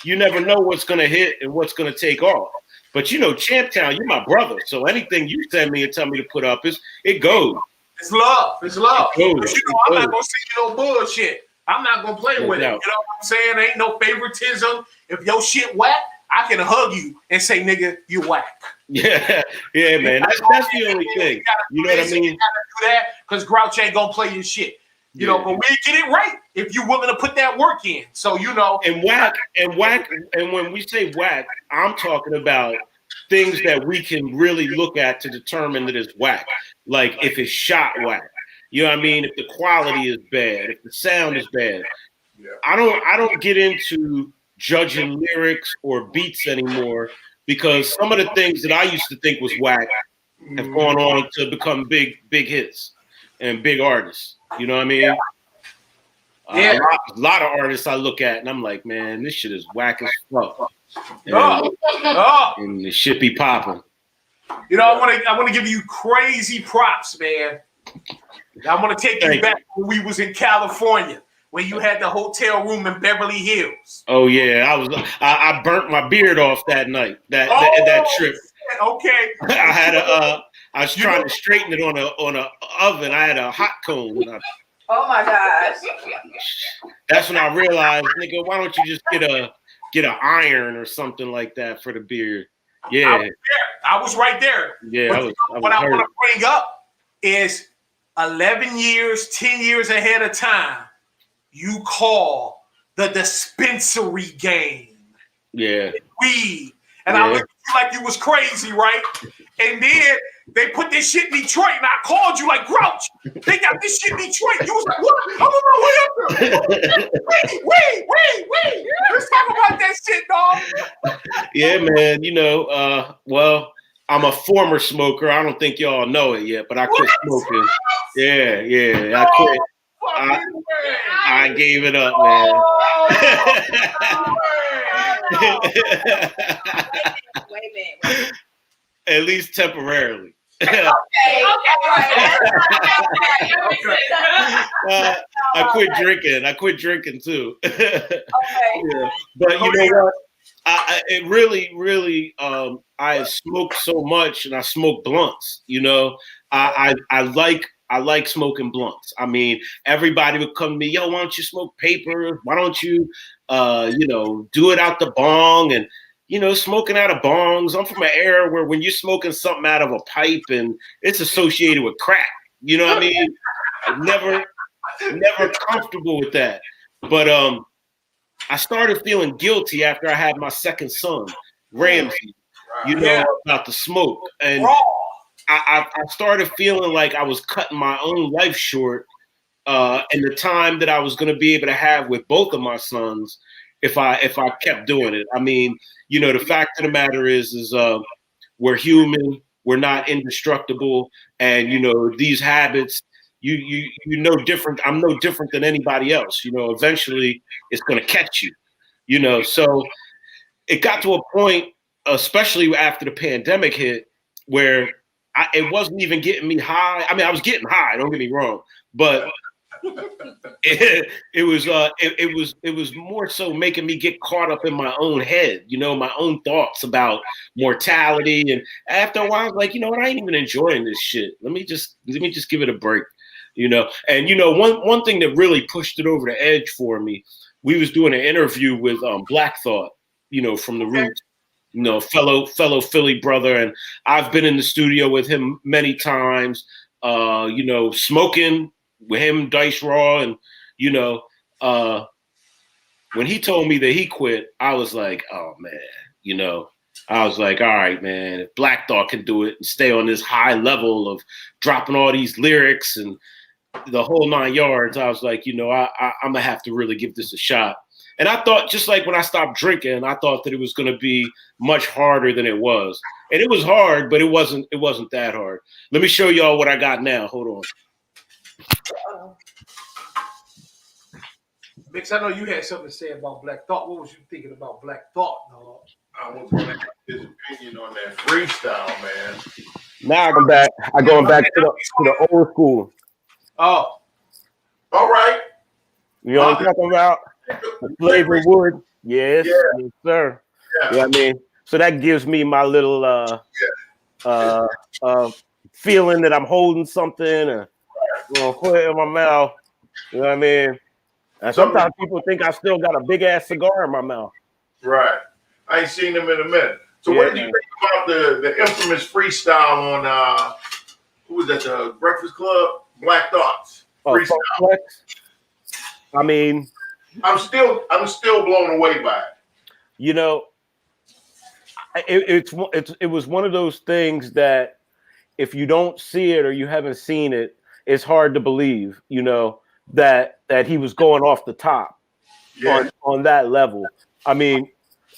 you never know what's going to hit and what's going to take off. But, you know, Champtown, you're my brother. So anything you send me and tell me to put up, it goes. It's love. It's love. It goes. But, you know, I'm not going to send you no bullshit. I'm not going to play with it. You know what I'm saying? There ain't no favoritism. If your shit whack, I can hug you and say, nigga, you whack. Yeah, man. That's the only thing. You know what I mean? You gotta do that because Grouch ain't gonna play your shit. You know, but we get it right if you're willing to put that work in. So, you know. And whack, and when we say whack, I'm talking about things that we can really look at to determine that it's whack. Like if it's shot whack. You know what I mean? If the quality is bad, if the sound is bad. I don't get into judging lyrics or beats anymore because some of the things that I used to think was whack have gone on to become big hits and big artists. You know what I mean? A lot of artists I look at and I'm like, man, this shit is whack as fuck. And the shit be popping. You know, I want to give you crazy props, man. I want to take you back when we was in California. When you had the hotel room in Beverly Hills. Oh yeah, I burnt my beard off that night. That trip. Okay. I was trying to straighten it on a oven. I had a hot comb. Oh my gosh. That's when I realized, nigga, why don't you just get an iron or something like that for the beard? Yeah. I was right there. Yeah. What I want to bring up is 11 years, 10 years ahead of time. You call the dispensary game. Yeah. Weed. And I looked at you like you was crazy, right? And then they put this shit in Detroit, and I called you like, Grouch, they got this shit in Detroit. You was like, what? I'm on my way up there. Wait. Let's talk about that shit, dog. Yeah, man. You know, well, I'm a former smoker. I don't think y'all know it yet, but I quit smoking. Yeah. I quit. I gave it up, man. Wait a minute. At least temporarily. Okay. I quit drinking. I quit drinking too. Yeah. But you know what? It really, I have smoked so much, and I smoke blunts. You know, I like smoking blunts. I mean, everybody would come to me, yo, why don't you smoke paper? Why don't you, do it out the bong? And smoking out of bongs. I'm from an era where when you're smoking something out of a pipe and it's associated with crack. You know what I mean? Never comfortable with that. But I started feeling guilty after I had my second son, Ramsey, about the smoke. And I started feeling like I was cutting my own life short and the time that I was going to be able to have with both of my sons if I kept doing it. I mean, the fact of the matter is we're human, we're not indestructible, and these habits, you know different. I'm no different than anybody else. Eventually it's going to catch you. So it got to a point, especially after the pandemic hit, where it wasn't even getting me high. I mean, I was getting high, don't get me wrong, but it was more so making me get caught up in my own head, my own thoughts about mortality. And after a while, I was like, you know what, I ain't even enjoying this shit. Let me just give it a break, And one thing that really pushed it over the edge for me, we was doing an interview with Black Thought, from the Roots, fellow Philly brother, and I've been in the studio with him many times, smoking with him, Dice Raw, and when he told me that he quit, I was like, oh man, I was like, all right, man, if Black Thought can do it and stay on this high level of dropping all these lyrics and the whole 9 yards, I was like, I'm gonna have to really give this a shot. And I thought, just like when I stopped drinking, I thought that it was going to be much harder than it was. And it was hard, but it wasn't that hard. Let me show y'all what I got now. Hold on. Mix, I know you had something to say about Black Thought. What was you thinking about Black Thought, dog? I was going to have his opinion on that freestyle, man. Now I'm back. I'm going back to the old school. Oh. All right. You know what I'm talking about? The flavor wood. Yes, yes, sir. Yeah. I mean, so that gives me my little feeling that I'm holding something and put it in my mouth. You know what I mean? And sometimes people think I still got a big ass cigar in my mouth. Right. I ain't seen them in a minute. So what did you think about the infamous freestyle on who was that, the Breakfast Club? Black Thoughts. Freestyle. I mean, I'm still blown away by it. It was one of those things that if you don't see it or you haven't seen it, it's hard to believe, that he was going off the top on that level. I mean,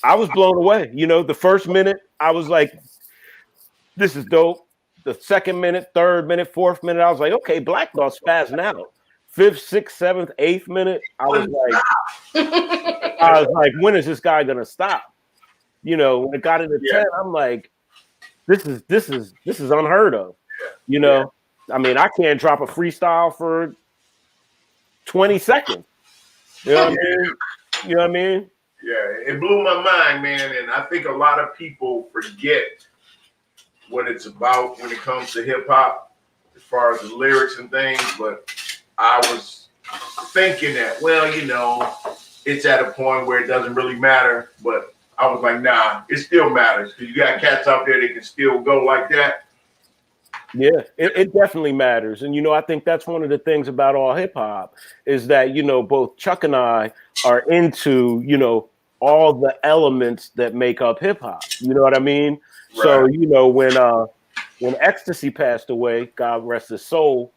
I was blown away. The first minute, I was like, this is dope. The second minute, third minute, fourth minute, I was like, okay, Black Thought's spazzing out. 5th, 6th, 7th, 8th minute, I was like, when is this guy gonna stop? When it got into 10, I'm like, this is unheard of. I mean, I can't drop a freestyle for 20 seconds. You know what I mean? Yeah, it blew my mind, man, and I think a lot of people forget what it's about when it comes to hip hop, as far as the lyrics and things, but I was thinking that, it's at a point where it doesn't really matter. But I was like, nah, it still matters. Because you got cats out there that can still go like that. Yeah, it definitely matters. And, I think that's one of the things about all hip hop is that, both Chuck and I are into, all the elements that make up hip hop. You know what I mean? Right. So, when Ecstasy passed away, God rest his soul,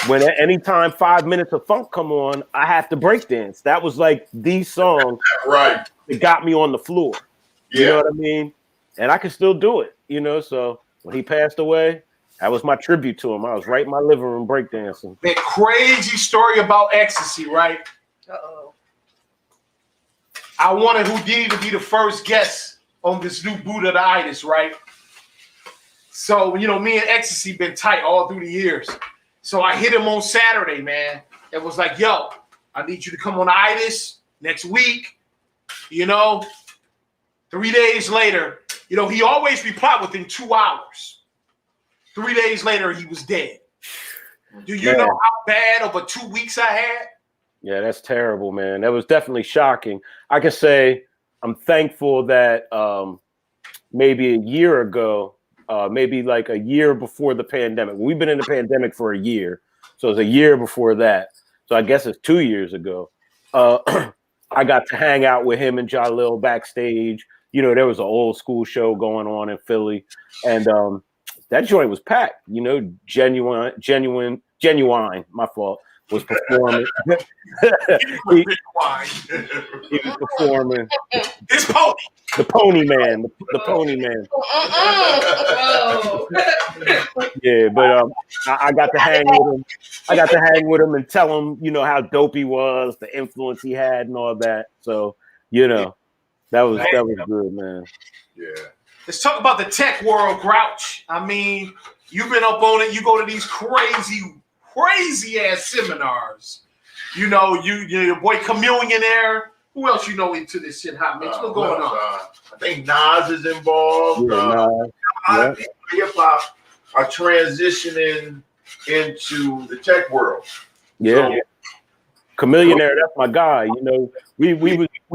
when anytime 5 minutes of funk come on, I have to break dance. That was like the song right that got me on the floor. You know what I mean? And I can still do it, So when he passed away, that was my tribute to him. I was right in my living room breakdancing. That crazy story about Ecstasy, right? Uh-oh. I wanted Houdini to be the first guest on this new Buddha the Itiszzz, right? So, me and Ecstasy been tight all through the years. So I hit him on Saturday, man. It was like, yo, I need you to come on the Itiszzz next week. You know, 3 days later, you know, he always replied within 2 hours. 3 days later, he was dead. Do you know how bad of a 2 weeks I had? Yeah, that's terrible, man. That was definitely shocking. I can say I'm thankful that maybe a year ago, maybe like a year before the pandemic. We've been in the pandemic for a year. So it was a year before that. So I guess it's 2 years ago. I got to hang out with him and Jalil backstage. You know, there was an old school show going on in Philly. And that joint was packed, you know, genuine, my fault, was performing. he was performing. It's Pony. The Pony Man. The Pony Man. Yeah, but I got to hang with him. I got to hang with him and tell him, you know, how dope he was, the influence he had and all that. So, you know, that was good, man. Yeah. Let's talk about the tech world, Grouch. I mean, you've been up on it. You go to these crazy ass seminars. You know, your boy Chameleon there. Who else you know into this shit, Hot Mix? What's going on? I think Nas is involved. Yeah, a lot of people in hip hop are transitioning into the tech world. Yeah. So, Chameleon there, that's my guy. You know, we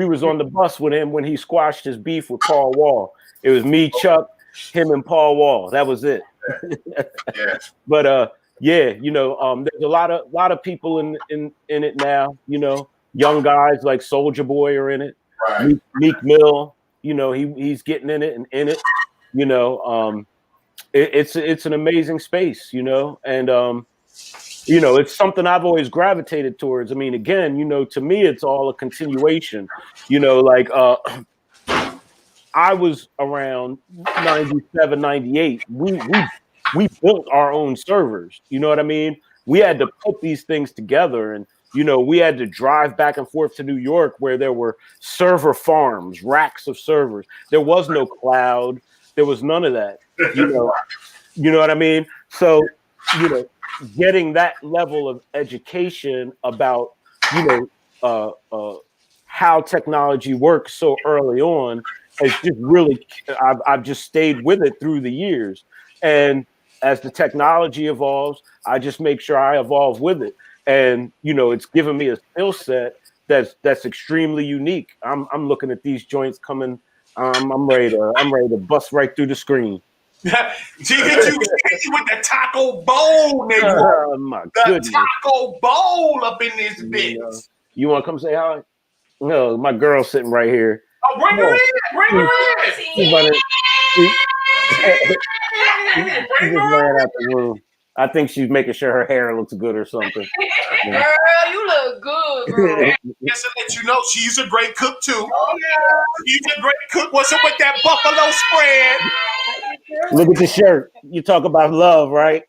was on the bus with him when he squashed his beef with Paul Wall. It was me, Chuck, him, and Paul Wall. That was it. Yeah. But yeah, you know, there's a lot of people in it now. You know, young guys like Soulja Boy are in it. Right. Meek Mill, you know, he's getting in it and in it. You know, it's an amazing space. You know, and you know, it's something I've always gravitated towards. I mean, again, you know, to me, it's all a continuation. You know, like I was around 97, 98. We built our own servers. You know what I mean? We had to put these things together, and you know, we had to drive back and forth to New York where there were server farms, racks of servers. There was no cloud. There was none of that. You know what I mean? So, you know, getting that level of education about, you know, how technology works so early on has just really, I've just stayed with it through the years. And as the technology evolves, I just make sure I evolve with it. And, you know, it's given me a skill set that's extremely unique. I'm looking at these joints coming. I'm ready to bust right through the screen. She hit you with the taco bowl, nigga. Oh my goodness. The taco bowl up in this bitch. You want to come say hi? No, my girl's sitting right here. Oh, bring her in. Bring her in. She just ran out the room. I think she's making sure her hair looks good or something. Girl, you look good, girl. Yes, to let you know, she's a great cook too. Oh yeah, she's a great cook. What's up with that buffalo spread? Look at the shirt. You talk about love, right?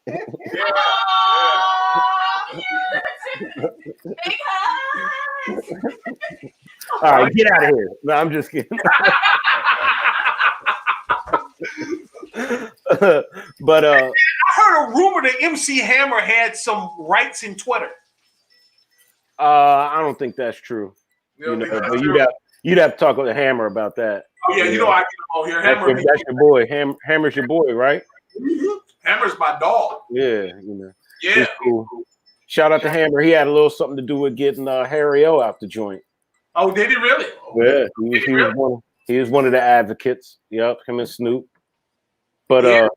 All right, get out of here. No, I'm just kidding. But I heard a rumor that MC Hammer had some rights in Twitter. I don't think that's true. You know, but you'd have to talk with Hammer about that. Oh yeah, you know I can here. Hammer, that's your boy. Hammer's your boy, right? Mm-hmm. Hammer's my dog. Yeah, you know. Yeah. Cool. Shout out to Hammer. He had a little something to do with getting Harry O out the joint. Oh, did he really? Yeah, he was one of the advocates. Yep, him and Snoop. But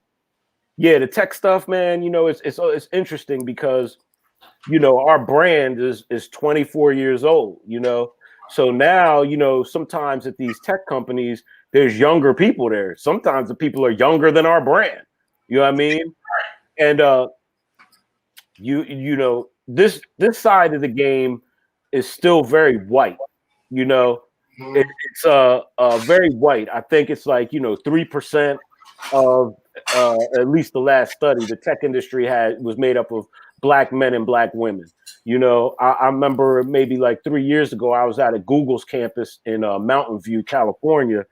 yeah, the tech stuff, man. You know, it's interesting because, you know, our brand is 24 years old. You know, so now, you know, sometimes at these tech companies, there's younger people there. Sometimes the people are younger than our brand. You know what I mean? And you know, this side of the game is still very white. You know, it's very white. I think it's like, you know, 3% of at least the last study the tech industry was made up of Black men and Black women. You know, I remember maybe like 3 years ago, I was at a Google's campus in Mountain View, California,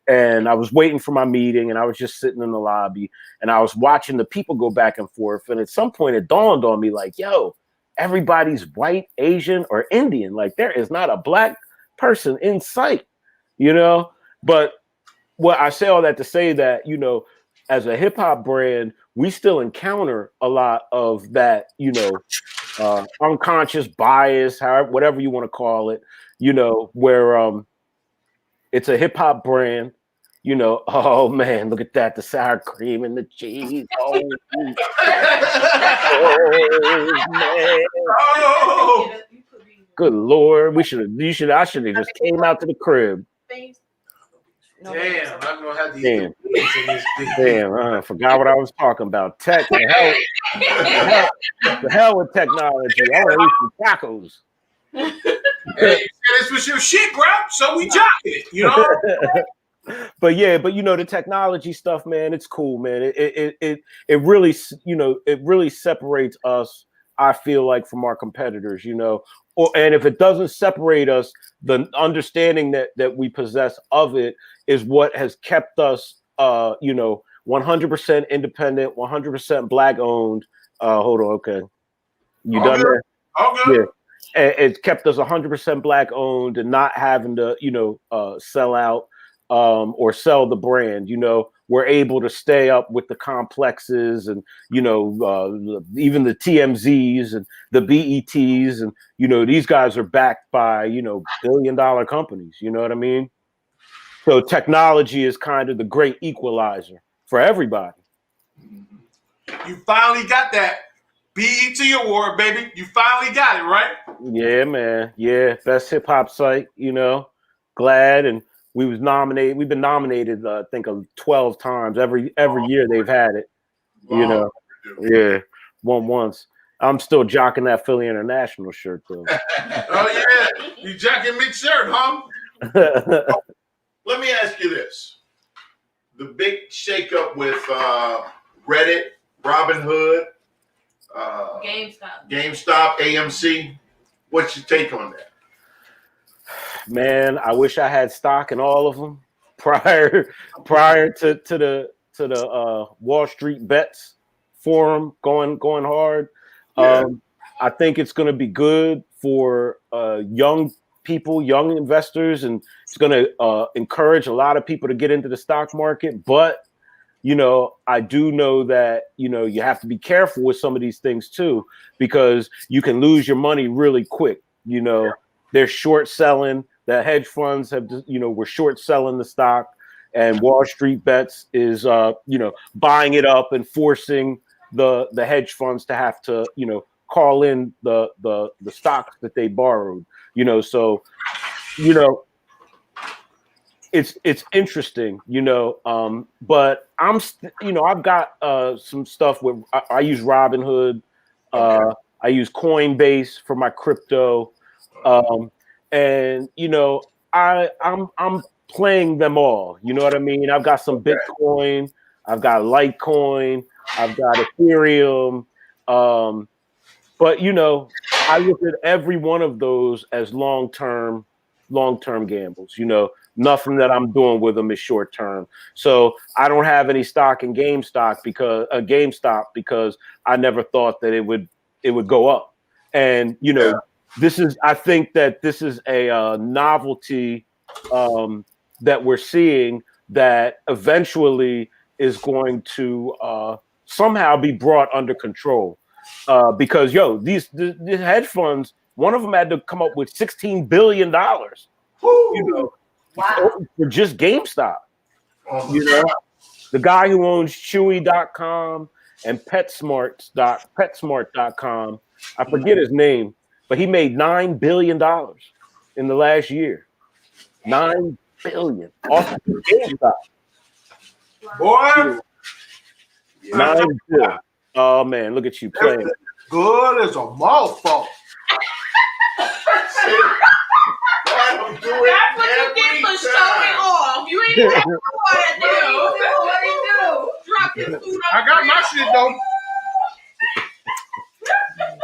and I was waiting for my meeting, and I was just sitting in the lobby, and I was watching the people go back and forth, and at some point it dawned on me like, yo, everybody's white, Asian, or Indian. Like, there is not a Black person in sight. you know. But what I say all that to say that, you know, as a hip hop brand, we still encounter a lot of that, you know, unconscious bias, however, whatever you want to call it, you know, where it's a hip hop brand, you know. Oh man, look at that, the sour cream and the cheese. Oh, man. Oh. Good Lord, I should have just came out to the crib. Damn, I'm gonna have to eat Damn. the beans in this thing. Damn, I forgot what I was talking about. Tech, the hell with technology. I want to eat some tacos. Hey, this was your shit, bro. So we jock it, you know. But you know, the technology stuff, man, it's cool, man. It really, you know, it really separates us, I feel like, from our competitors, you know. And if it doesn't separate us, the understanding that we possess of it is what has kept us, you know, 100% independent, 100% black owned. Hold on, okay, you All done good. there? All good. Yeah. It's kept us 100% black owned and not having to, you know, sell out or sell the brand. You know, we're able to stay up with the complexes and, you know, even the TMZs and the BETs. And, you know, these guys are backed by, you know, billion-dollar companies. You know what I mean? So technology is kind of the great equalizer for everybody. You finally got that BET award, baby. You finally got it, right? Yeah, man. Yeah, best hip hop site. You know, glad, and we was nominated. We've been nominated, I think, 12 times. Every year they've had it. You know, yeah, won once. I'm still jocking that Philly International shirt though. Oh yeah, you jocking me shirt, huh? Let me ask you this: the big shakeup with Reddit, Robinhood. GameStop, AMC. What's your take on that? Man, I wish I had stock in all of them prior to the Wall Street Bets forum going hard. Yeah. I think it's going to be good for young people, young investors, and it's going to encourage a lot of people to get into the stock market. But you know, I do know that, you know, you have to be careful with some of these things too, because you can lose your money really quick. You know, they're short selling. The hedge funds have, you know, we're short selling the stock, and Wall Street Bets is, you know, buying it up and forcing the hedge funds to have to, you know, call in the stocks that they borrowed. You know, so, you know, it's interesting, you know, but you know, I've got some stuff with, I use Robinhood, I use Coinbase for my crypto, and you know, I'm playing them all. You know what I mean? I've got some Bitcoin, I've got Litecoin, I've got Ethereum, but you know, I look at every one of those as long-term gambles. You know, nothing that I'm doing with them is short term. So I don't have any stock in GameStop because I never thought that it would go up. And you know, I think that this is a novelty that we're seeing that eventually is going to somehow be brought under control. Because these hedge funds, one of them had to come up with $16 billion, you know, for just GameStop. You know, the guy who owns Chewy.com and PetSmart.com, I forget his name, but he made $9 billion in the last year. $9 billion off of GameStop. Boy, 9 billion. Oh man, look at you playing. Good as a motherfucker. That's what you get for showing off. You ain't have to do. Drop your food off. I got my shit though.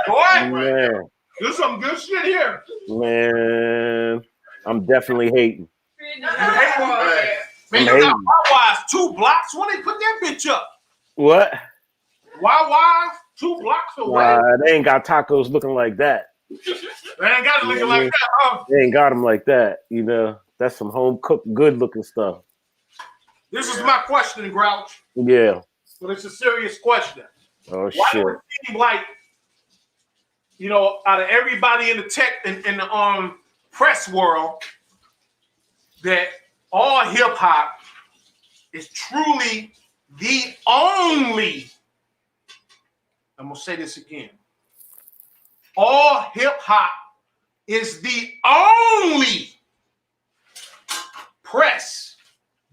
Boy, Man. there's some good shit here. Man, I'm definitely hating. Man, you got Wawa's 2 blocks. When they put that bitch up? What? Wawa's 2 blocks away. They ain't got tacos looking like that. They ain't got it looking like that, huh? They ain't got them like that, you know. That's some home cooked, good looking stuff. This is my question, Grouch. Yeah. But it's a serious question. Oh Why shit. do it seem like, out of everybody in the tech in the press world, that all hip hop is truly the only, I'm gonna say this again. All hip hop is the only press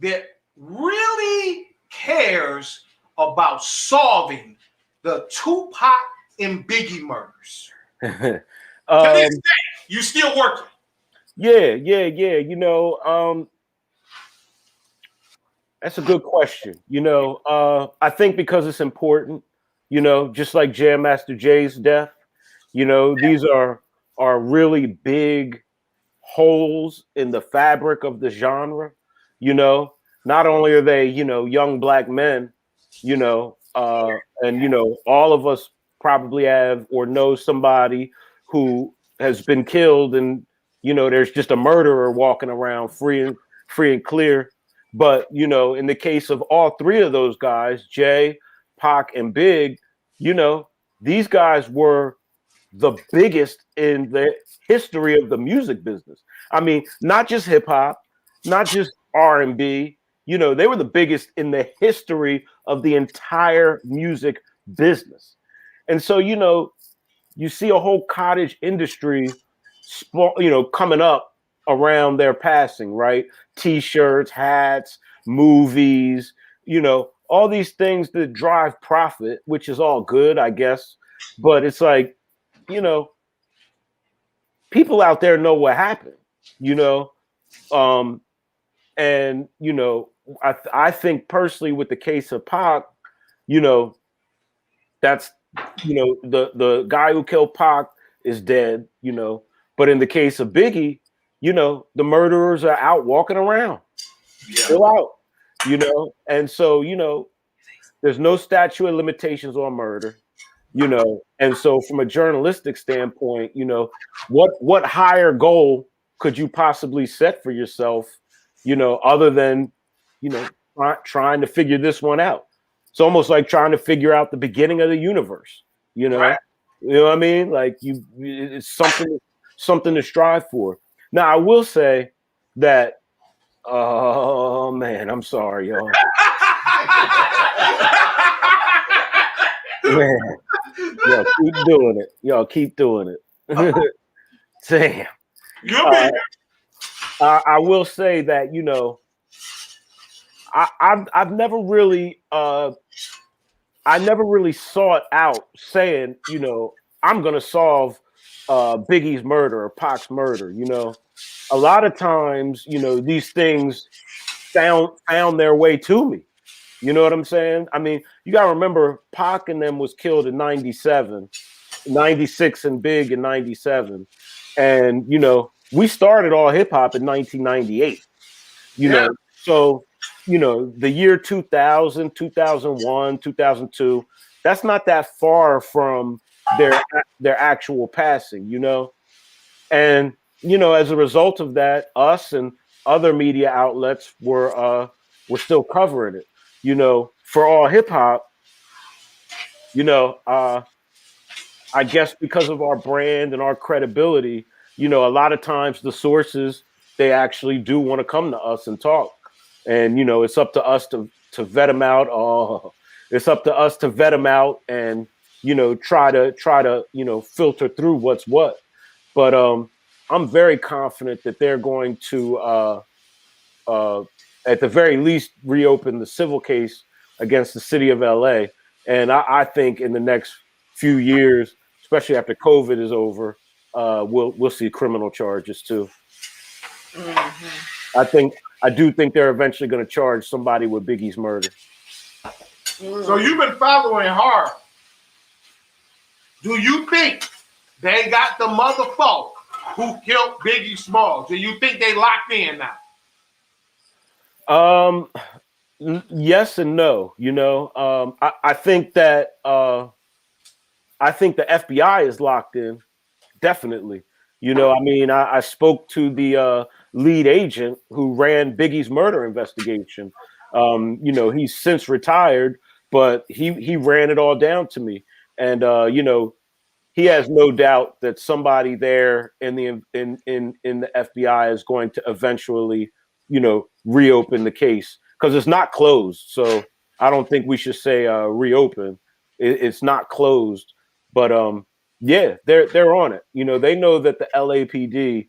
that really cares about solving the Tupac and Biggie murders. To this day, you still working? Yeah. That's a good question. I think because it's important. Just like Jam Master Jay's death. These are really big holes in the fabric of the genre. Not only are they young black men, and all of us probably have or know somebody who has been killed, and there's just a murderer walking around free and clear. But in the case of all three of those guys, Jay, Pac, and Big, these guys were the biggest in the history of the music business. I mean, not just hip hop, not just R&B. They were the biggest in the history of the entire music business. And so, you see a whole cottage industry, coming up around their passing, right? T-shirts, hats, movies, all these things that drive profit, which is all good, I guess. But it's like, people out there know what happened, and I think personally with the case of Pac, that's the guy who killed Pac is dead, but in the case of Biggie, the murderers are out walking around, still out, and so there's no statute of limitations on murder. And so from a journalistic standpoint, what higher goal could you possibly set for yourself, other than, trying to figure this one out? It's almost like trying to figure out the beginning of the universe, Right. You know what I mean? Like it's something to strive for. Now, I will say that, oh man, I'm sorry, y'all. Man. Yo, keep doing it. Keep doing it. Damn. I will say that, I've never really I never really sought out saying, I'm gonna solve Biggie's murder or Pac's murder. A lot of times, these things found their way to me. You know what I'm saying? I mean, you got to remember, Pac and them was killed in 97, 96 and Big in 97. And, we started all hip hop in 1998, so, the year 2000, 2001, 2002, that's not that far from their actual passing, And, as a result of that, us and other media outlets were still covering it. For all hip hop, I guess because of our brand and our credibility, a lot of times the sources, they actually do want to come to us and talk. And, it's up to us to vet them out. It's up to us to vet them out and, try to filter through what's what. But I'm very confident that they're going to, at the very least, reopen the civil case against the city of LA. And I think in the next few years, especially after COVID is over, we'll see criminal charges too. Mm-hmm. I do think they're eventually going to charge somebody with Biggie's murder. So you've been following hard. Do you think they got the motherfucker who killed Biggie Smalls? Do you think they locked in now? Yes and no. I think that I think the FBI is locked in, definitely. You know, I mean, I spoke to the lead agent who ran Biggie's murder investigation. You know, he's since retired, but he ran it all down to me. And you know, he has no doubt that somebody there in the FBI is going to eventually, you know, reopen the case because it's not closed. So I don't think we should say reopen. It's not closed, but yeah, they're on it. You know, they know that the LAPD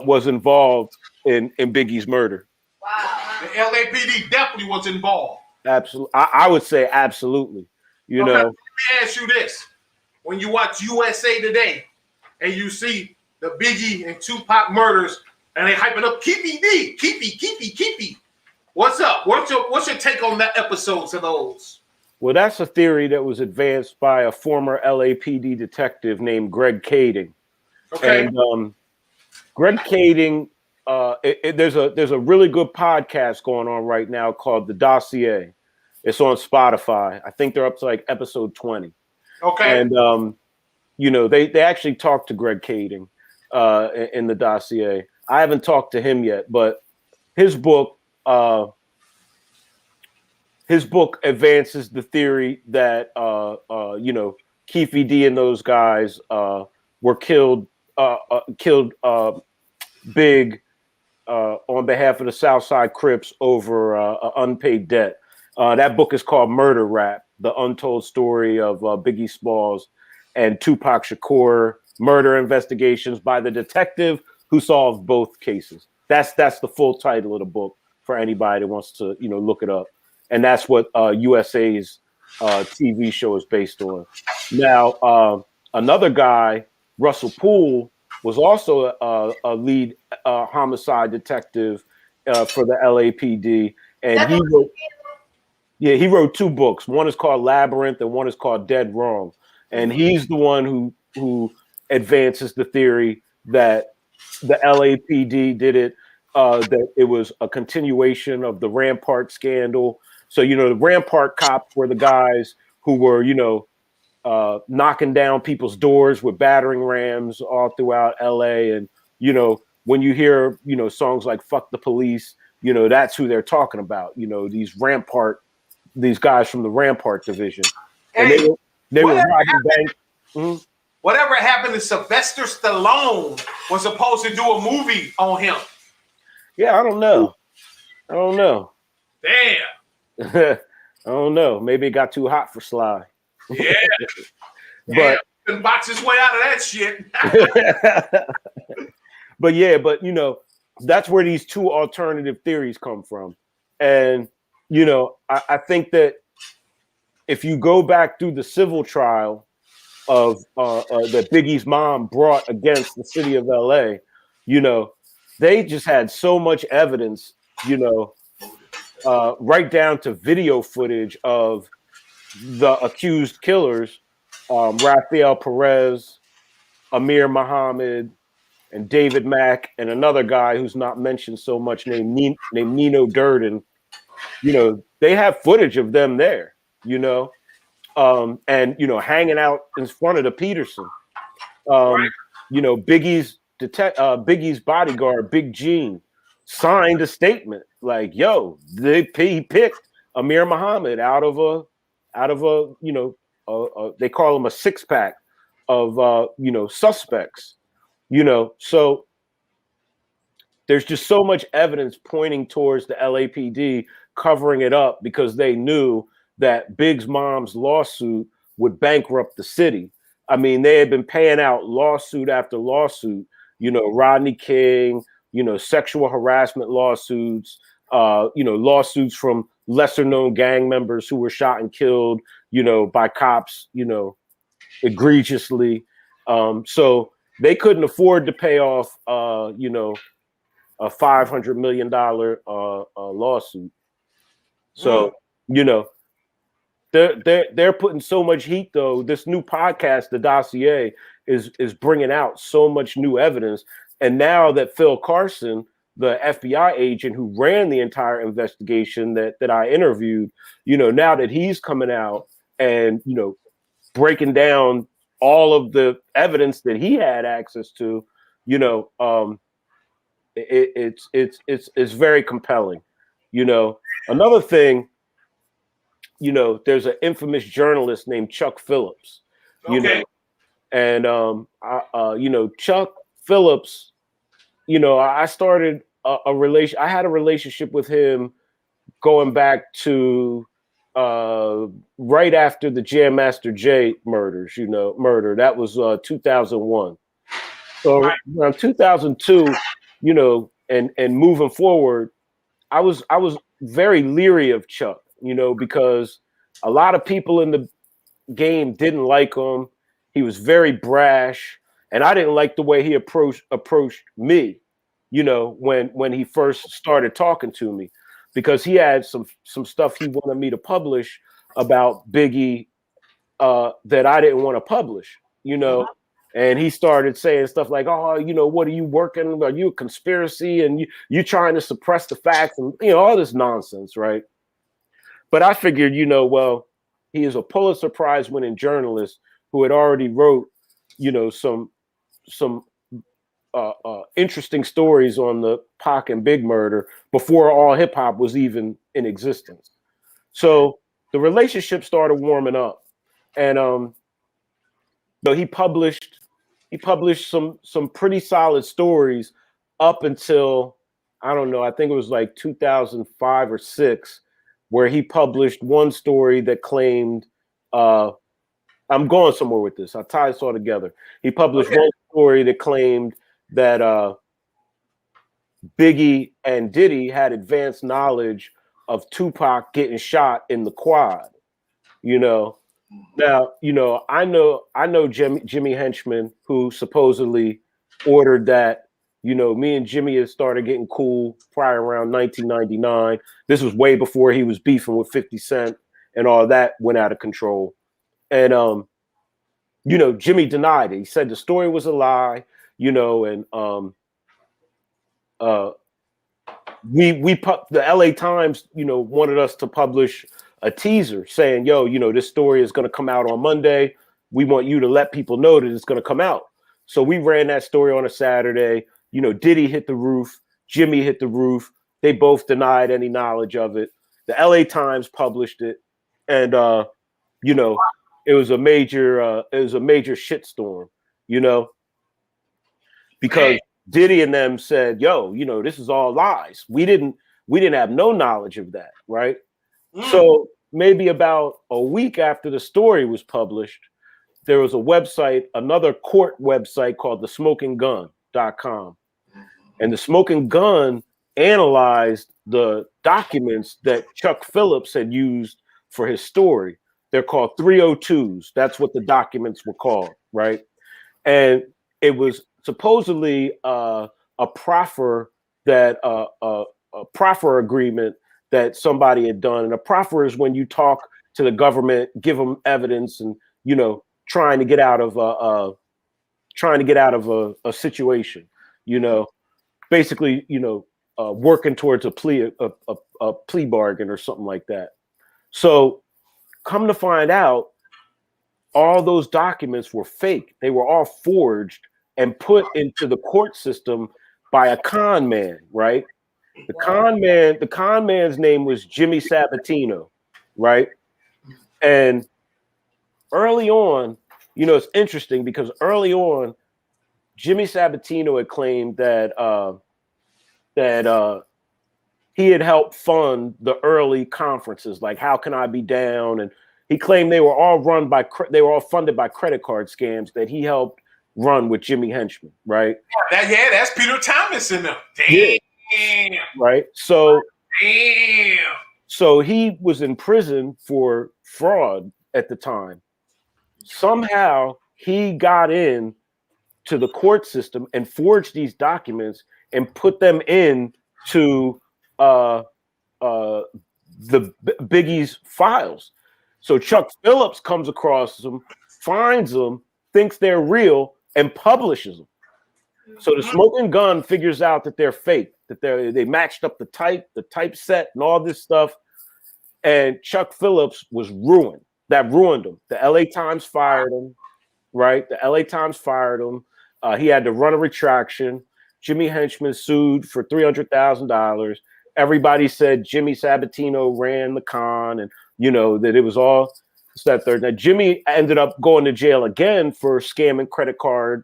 was involved in Biggie's murder. The LAPD definitely was involved. Absolutely, I would say absolutely. You know, let me ask you this. When you watch USA Today and you see the Biggie and Tupac murders and they hyping up Keepy D, Keepy. What's up? What's your take on that episodes of those? Well, that's a theory that was advanced by a former LAPD detective named Greg Kading. Okay. And Greg Kading, there's a really good podcast going on right now called The Dossier. It's on Spotify. I think they're up to like episode 20. Okay. And you know, they actually talked to Greg Kading in The Dossier. I haven't talked to him yet, but his book advances the theory that you know, Keefe D and those guys were killed big on behalf of the Southside Crips over unpaid debt. That book is called Murder Rap: The Untold Story of Biggie Smalls and Tupac Shakur Murder Investigations by the Detective Who Solved Both Cases. That's the full title of the book for anybody that wants to, you know, look it up. And that's what USA's TV show is based on. Now, another guy, Russell Poole, was also a lead homicide detective for the LAPD, and he wrote two books. One is called Labyrinth, and one is called Dead Wrong. And he's the one who advances the theory that the LAPD did it, that it was a continuation of the Rampart scandal. So, you know, the Rampart cops were the guys who were, you know, knocking down people's doors with battering rams all throughout LA. And, you know, when you hear, you know, songs like Fuck the Police, you know, that's who they're talking about. You know, these guys from the Rampart division. And Hey, they were robbing banks. Mm-hmm. Whatever happened to Sylvester Stallone was supposed to do a movie on him. Yeah, I don't know. Damn. I don't know. Maybe it got too hot for Sly. Yeah. But can box his way out of that shit. But yeah, but you know, that's where these two alternative theories come from. And you know, I think that if you go back through the civil trial of that Biggie's mom brought against the city of LA, you know, they just had so much evidence, you know, right down to video footage of the accused killers, Rafael Perez, Amir Muhammad, and David Mack, and another guy who's not mentioned so much named Nino Durden. You know, they have footage of them there, you know, and, you know, hanging out in front of the Peterson. You know, Biggie's bodyguard, Big Gene, signed a statement like, yo, he picked Amir Muhammad out of a you know, they call him a 6-pack of, you know, suspects, you know. So there's just so much evidence pointing towards the LAPD covering it up because they knew that Big's mom's lawsuit would bankrupt the city. I mean, they had been paying out lawsuit after lawsuit, you know, Rodney King, you know, sexual harassment lawsuits, you know, lawsuits from lesser known gang members who were shot and killed, you know, by cops, you know, egregiously. So they couldn't afford to pay off, you know, a $500 million lawsuit. So, you know, they're putting so much heat, though. This new podcast, The Dossier, is bringing out so much new evidence. And now that Phil Carson, the FBI agent who ran the entire investigation that I interviewed, you know, now that he's coming out and, you know, breaking down all of the evidence that he had access to, It's very compelling. Another thing, there's an infamous journalist named Chuck Phillips. And Chuck Phillips, I started I had a relationship with him going back to right after the Grandmaster Jay murder. That was 2001. So around 2002, and moving forward, I was very leery of Chuck, because a lot of people in the game didn't like him. He was very brash, and I didn't like the way he approached me, when he first started talking to me, because he had some stuff he wanted me to publish about Biggie that I didn't want to publish, and he started saying stuff like, "Oh, what are you working? Are you a conspiracy? And you trying to suppress the facts and all this nonsense, right?" But I figured, well, he is a Pulitzer Prize winning journalist who had already wrote, some interesting stories on the Pac and Big murder before all hip hop was even in existence. So the relationship started warming up, and he published some pretty solid stories up until, I don't know, I think it was like 2005 or 6, where he published one story that claimed, I'm going somewhere with this, I'll tie this all together. He published one story that claimed that Biggie and Diddy had advanced knowledge of Tupac getting shot in the quad. Now, I know Jimmy Henchman, who supposedly ordered that. Me and Jimmy had started getting cool prior around 1999. This was way before he was beefing with 50 Cent and all that went out of control. And Jimmy denied it. He said the story was a lie, and the LA Times, wanted us to publish a teaser saying, "Yo, this story is going to come out on Monday. We want you to let people know that it's going to come out." So we ran that story on a Saturday. Diddy hit the roof, Jimmy hit the roof. They both denied any knowledge of it. The LA Times published it, and it was a major shitstorm, because Diddy and them said, "Yo, this is all lies. We didn't have no knowledge of that," right? So maybe about a week after the story was published, there was a website, another court website called thesmokinggun.com. And the Smoking Gun analyzed the documents that Chuck Phillips had used for his story. They're called 302s. That's what the documents were called, right? And it was supposedly a proffer that a proffer agreement that somebody had done. And a proffer is when you talk to the government, give them evidence, and trying to get out of a situation. Basically, working towards a plea bargain or something like that. So, come to find out, all those documents were fake. They were all forged and put into the court system by a con man, right? The con man's name was Jimmy Sabatino, right? And early on, it's interesting because early on, Jimmy Sabatino had claimed that he had helped fund the early conferences, like How Can I Be Down, and he claimed they were all funded by credit card scams that he helped run with Jimmy Henchman, right? That's Peter Thomas in them. Damn. Yeah. Right. So damn. So he was in prison for fraud at the time. Somehow he got in to the court system and forged these documents and put them in to the Biggie's files. So Chuck Phillips comes across them, finds them, thinks they're real, and publishes them. So the Smoking Gun figures out that they're fake, that they matched up the typeset and all this stuff. And Chuck Phillips was ruined. That ruined him. The LA Times fired him, right? The LA Times fired him. He had to run a retraction. Jimmy Henchman sued for $300,000. Everybody said Jimmy Sabatino ran the con, and that it was all that third. Now Jimmy ended up going to jail again for scamming credit card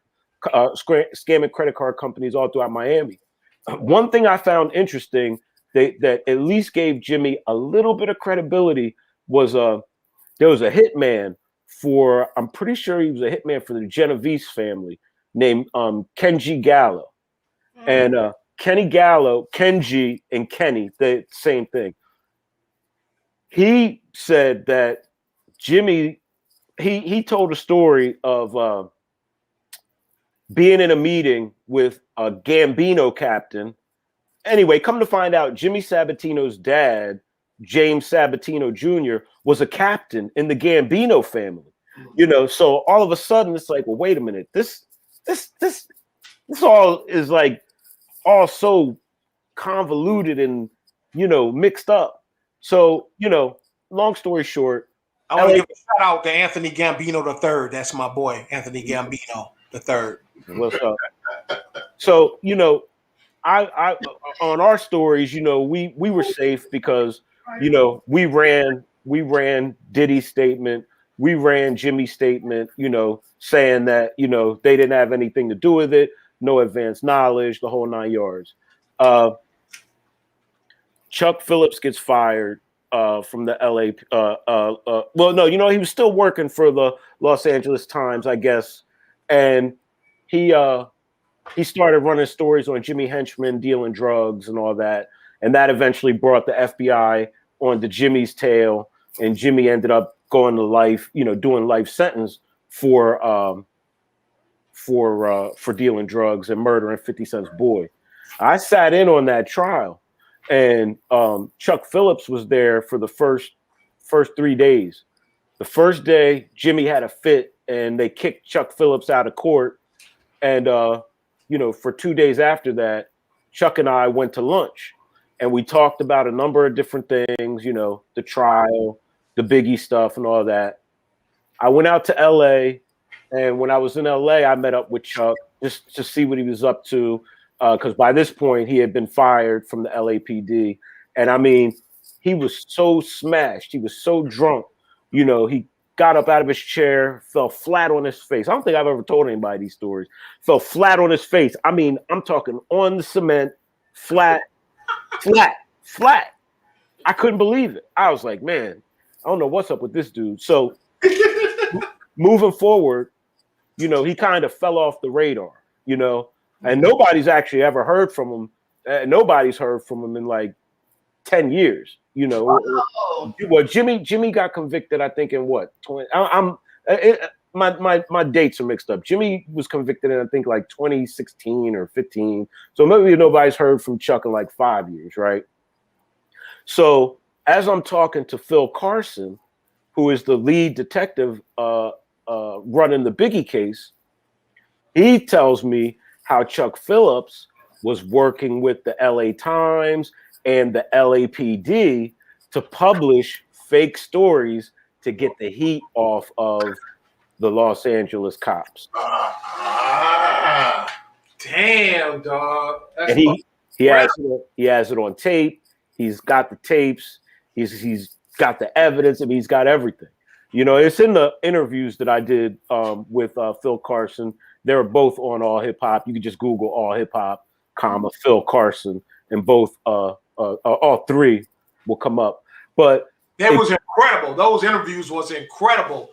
companies all throughout Miami. One thing I found interesting that at least gave Jimmy a little bit of credibility was there was a hitman for, I'm pretty sure he was a hitman for the Genovese family named Kenji Gallo. And Kenny Gallo, Kenji and Kenny, the same thing. He said that Jimmy, he told a story of being in a meeting with a Gambino captain. Anyway, come to find out, Jimmy Sabatino's dad, James Sabatino Jr., was a captain in the Gambino family. So all of a sudden it's like, well, wait a minute, this all is like all so convoluted and mixed up. So long story short, I want to give a shout out to Anthony Gambino III. That's my boy, Anthony Gambino III. What's up? So I on our stories, we were safe because we ran Diddy's statement, we ran Jimmy's statement, saying that they didn't have anything to do with it, no advanced knowledge, the whole 9 yards. Chuck Phillips gets fired from the LA. Well, no, he was still working for the Los Angeles Times, I guess, and he started running stories on Jimmy Henchman dealing drugs and all that, and that eventually brought the FBI onto Jimmy's tail, and Jimmy ended up going to life, doing life sentence for dealing drugs and murdering 50 Cent's boy. I sat in on that trial, and Chuck Phillips was there for the first 3 days. The first day, Jimmy had a fit, and they kicked Chuck Phillips out of court. And for 2 days after that, Chuck and I went to lunch, and we talked about a number of different things. The trial, the Biggie stuff, and all that. I went out to LA, and when I was in LA, I met up with Chuck just to see what he was up to. Because by this point, he had been fired from the LAPD. And I mean, he was so smashed. He was so drunk. He got up out of his chair, fell flat on his face. I don't think I've ever told anybody these stories. Fell flat on his face. I mean, I'm talking on the cement, flat. I couldn't believe it. I was like, man, I don't know what's up with this dude. So moving forward, he kind of fell off the radar, and nobody's actually ever heard from him. Nobody's heard from him in like 10 years, Well, Jimmy got convicted, I think, in what? 20, my dates are mixed up. Jimmy was convicted in, I think, like 2016 or 15. So maybe nobody's heard from Chuck in like 5 years, right? So as I'm talking to Phil Carson, who is the lead detective running the Biggie case, he tells me how Chuck Phillips was working with the LA Times and the LAPD to publish fake stories to get the heat off of the Los Angeles cops. Damn, dog. And he has it on tape. He's got the tapes. He's got the evidence. I mean, he's got everything. It's in the interviews that I did with Phil Carson. They're both on All Hip Hop. You can just Google All Hip Hop, Phil Carson, and both all three will come up. But that was incredible. Those interviews was incredible.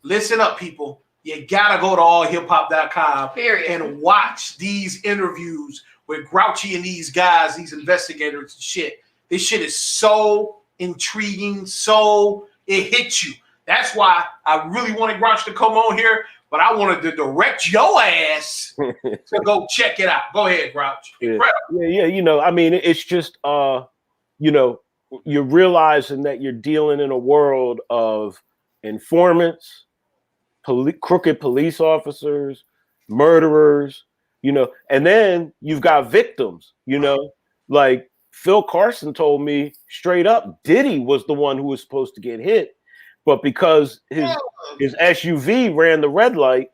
Listen up, people. You gotta go to allhiphop.com and watch these interviews with Grouchy and these guys, these investigators and shit. This shit is so intriguing, it hits you. That's why I really wanted Grouch to come on here, but I wanted to direct your ass to go check it out. Go ahead, Grouch. Yeah. I mean, it's just, you're realizing that you're dealing in a world of informants, crooked police officers, murderers, and then you've got victims, like Phil Carson told me straight up, Diddy was the one who was supposed to get hit, but because his SUV ran the red light,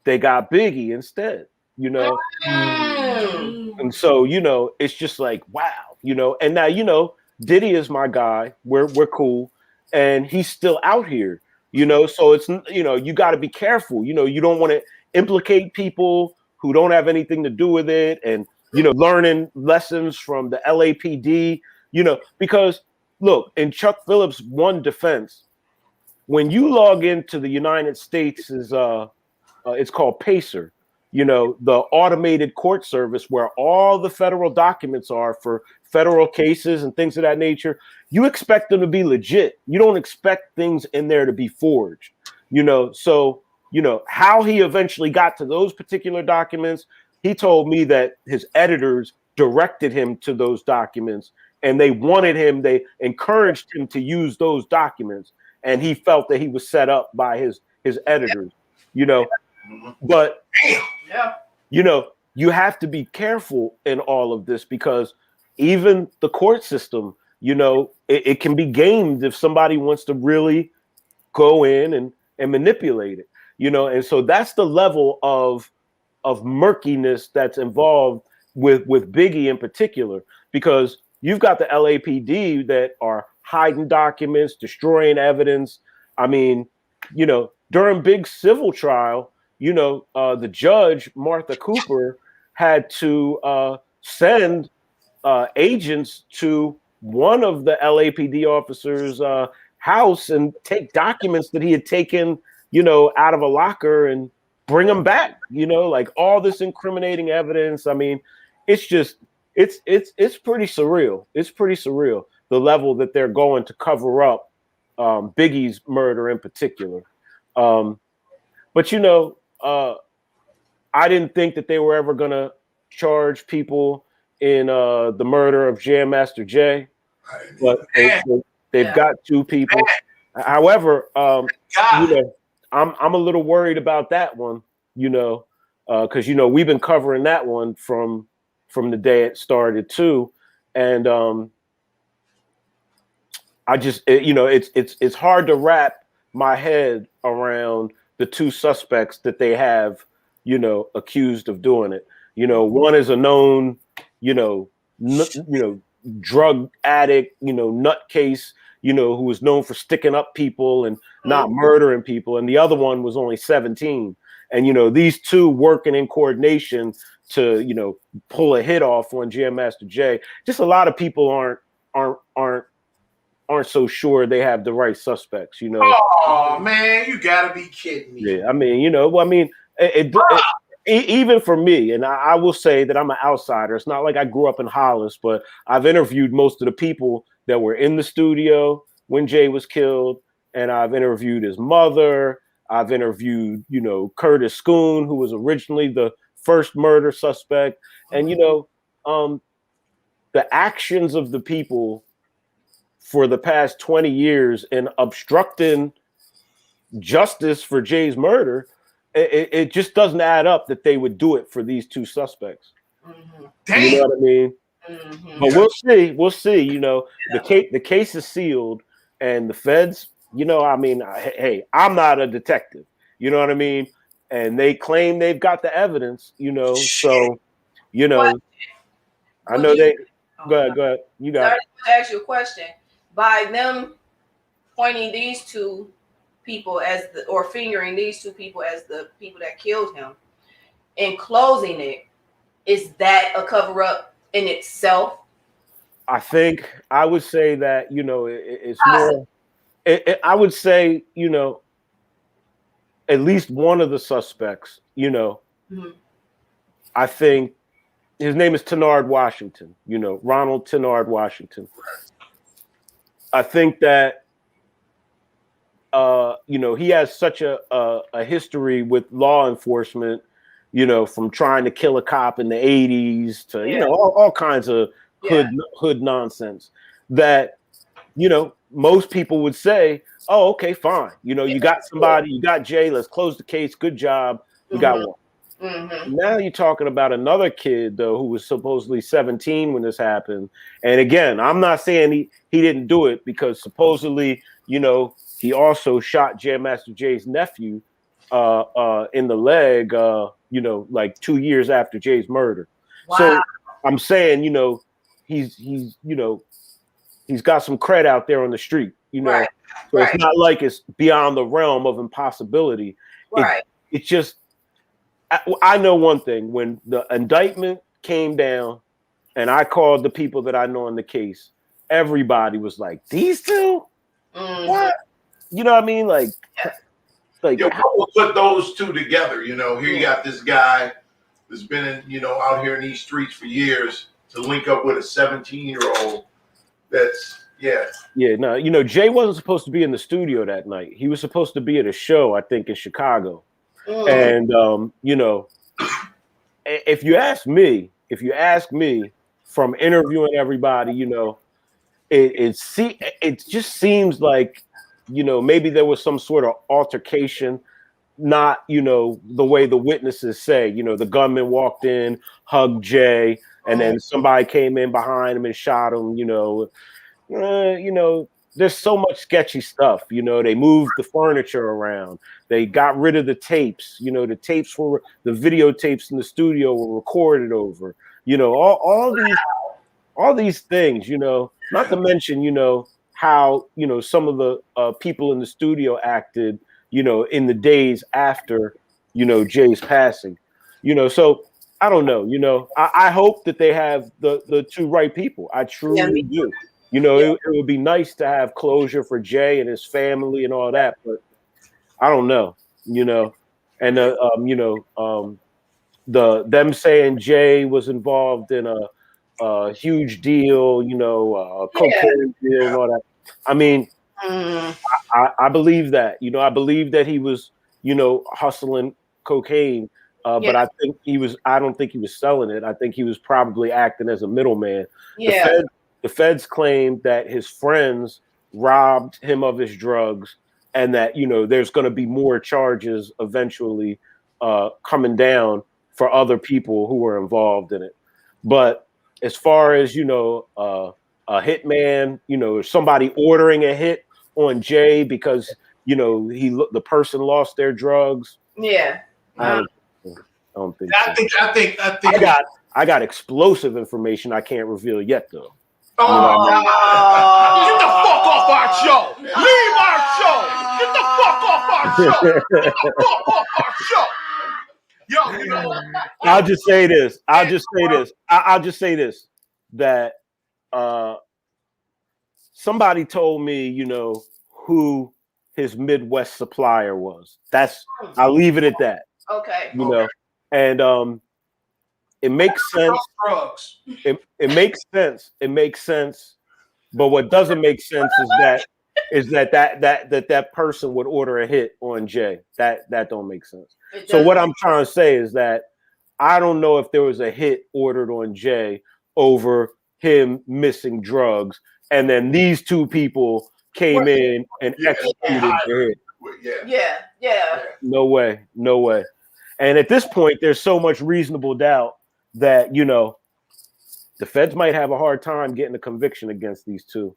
they got Biggie instead, you know. And so, you know, it's just like, wow, you know, and now, you know, Diddy is my guy. We're cool. And he's still out here, you know. So it's, you know, you got to be careful. You know, you don't want to implicate people who don't have anything to do with it. And, you know, learning lessons from the LAPD, you know, because look, in Chuck Phillips' one defense, when you log into the United States it's called PACER, you know, the automated court service where all the federal documents are for federal cases and things of that nature. You expect them to be legit. You don't expect things in there to be forged, you know. So, you know, how he eventually got to those particular documents, he told me that his editors directed him to those documents and they encouraged him to use those documents. And he felt that he was set up by his editors, you know. But you know, you have to be careful in all of this because even the court system, you know, it can be gamed if somebody wants to really go in and manipulate it, you know. And so that's the level of murkiness that's involved with Biggie in particular, because you've got the LAPD that are hiding documents, destroying evidence. I mean, you know, during Big civil trial, you know, the judge, Martha Cooper, had to send agents to one of the LAPD officers' house and take documents that he had taken, you know, out of a locker and bring them back, you know, like all this incriminating evidence. I mean, it's just, it's pretty surreal. It's pretty surreal, the level that they're going to cover up Biggie's murder in particular. But, you know, I didn't think that they were ever going to charge people in the murder of Grandmaster Jay, but they've got two people. However, you know, I'm a little worried about that one, you know, because, you know, we've been covering that one from the day it started too. And I just, you know, it's hard to wrap my head around the two suspects that they have, you know, accused of doing it. You know, one is a known, you know, drug addict, you know, nutcase, you know, who was known for sticking up people and not murdering people. And the other one was only 17. And, you know, these two working in coordination to, you know, pull a hit off on Grandmaster Jay. Just a lot of people aren't so sure they have the right suspects, you know. Oh man, you gotta be kidding me. Yeah, I mean, you know, I mean, even for me, and I will say that I'm an outsider. It's not like I grew up in Hollis, but I've interviewed most of the people that were in the studio when Jay was killed, and I've interviewed his mother. I've interviewed, you know, Curtis Schoon, who was originally the first murder suspect, and you know, the actions of the people for the past 20 years in obstructing justice for Jay's murder, it just doesn't add up that they would do it for these two suspects. Damn. You know what I mean? But we'll see. You know, the case is sealed, and the feds, you know, I mean, hey, I'm not a detective. You know what I mean? And they claim they've got the evidence. You know, so you know, I know they. Go ahead. You got it. I ask you a question. By them pointing these two people or fingering these two people as the people that killed him and closing it, is that a cover up in itself? I think I would say that, you know, it's more. I would say, you know, at least one of the suspects, you know, I think his name is Tenard Washington, you know, Ronald Tenard Washington. I think that, you know, he has such a history with law enforcement, you know, from trying to kill a cop in the 80s to, you know, all kinds of hood nonsense that, you know, most people would say, oh, okay, fine. You know, you got somebody, you got Jay, let's close the case. Good job. We got one. Now you're talking about another kid, though, who was supposedly 17 when this happened. And again, I'm not saying he didn't do it, because supposedly, you know, he also shot Grandmaster Jay's nephew in the leg, like 2 years after Jay's murder. Wow. So I'm saying, he's got some cred out there on the street, Right. So it's not like it's beyond the realm of impossibility. Right. It's just, I know one thing. When the indictment came down and I called the people that I know in the case, everybody was like, these two? What? You know what I mean? Like what will put those two together? Here you got this guy that's been out here in these streets for years to link up with a 17-year-old. No, Jay wasn't supposed to be in the studio that night. He was supposed to be at a show, I think, in Chicago. And if you ask me from interviewing everybody, it just seems like maybe there was some sort of altercation, not the way the witnesses say. The gunman walked in, hugged Jay, and then somebody came in behind him and shot him. There's so much sketchy stuff. They moved the furniture around. They got rid of the tapes. The videotapes in the studio were recorded over. All these things. Not to mention how some of the people in the studio acted. In the days after Jay's passing. So I don't know. I hope that they have the two right people. I truly do. It would be nice to have closure for Jay and his family and all that, but I don't know, and them saying Jay was involved in a huge deal, cocaine deal and all that. I mean, I believe that, I believe that he was, hustling cocaine, but I don't think he was selling it. I think he was probably acting as a middleman. Yeah. The feds claim that his friends robbed him of his drugs and that, there's going to be more charges eventually coming down for other people who were involved in it. But as far as, a hitman, somebody ordering a hit on Jay because, the person lost their drugs. Yeah. I don't think I think I got explosive information I can't reveal yet, though. Get the fuck off our show! Leave our show! Get the fuck off our show! Get the fuck off our show! Yo, I'll just say this. I'll just say this. That somebody told me, who his Midwest supplier was. I'll leave it at that. Okay. And it makes sense. It makes sense. It makes sense. But what doesn't make sense is that person would order a hit on Jay. That don't make sense. So what I'm trying to say is that I don't know if there was a hit ordered on Jay over him missing drugs, and then these two people came in and executed the hit. Yeah. No way. And at this point, there's so much reasonable doubt that the feds might have a hard time getting a conviction against these two.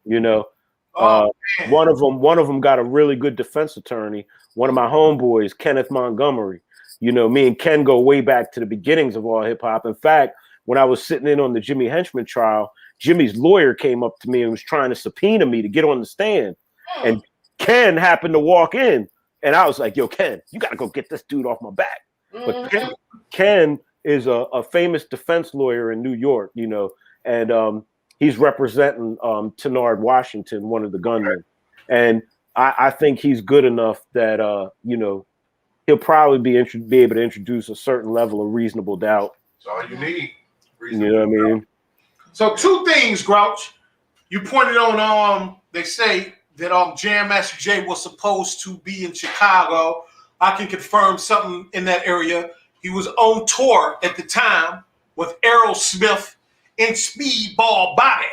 One of them got a really good defense attorney. One of my homeboys, Kenneth Montgomery. Me and Ken go way back to the beginnings of all hip hop. In fact, when I was sitting in on the Jimmy Henchman trial, Jimmy's lawyer came up to me and was trying to subpoena me to get on the stand. And Ken happened to walk in, and I was like, "Yo, Ken, you got to go get this dude off my back." But Ken is a famous defense lawyer in New York, and he's representing Tenard Washington, one of the gunmen. And I think he's good enough that, he'll probably be able to introduce a certain level of reasonable doubt. That's all you need. You know what I mean? So two things, Grouch. You pointed on, they say that Grandmaster Jay was supposed to be in Chicago. I can confirm something in that area. He was on tour at the time with Aerosmith and Speedball Bobby.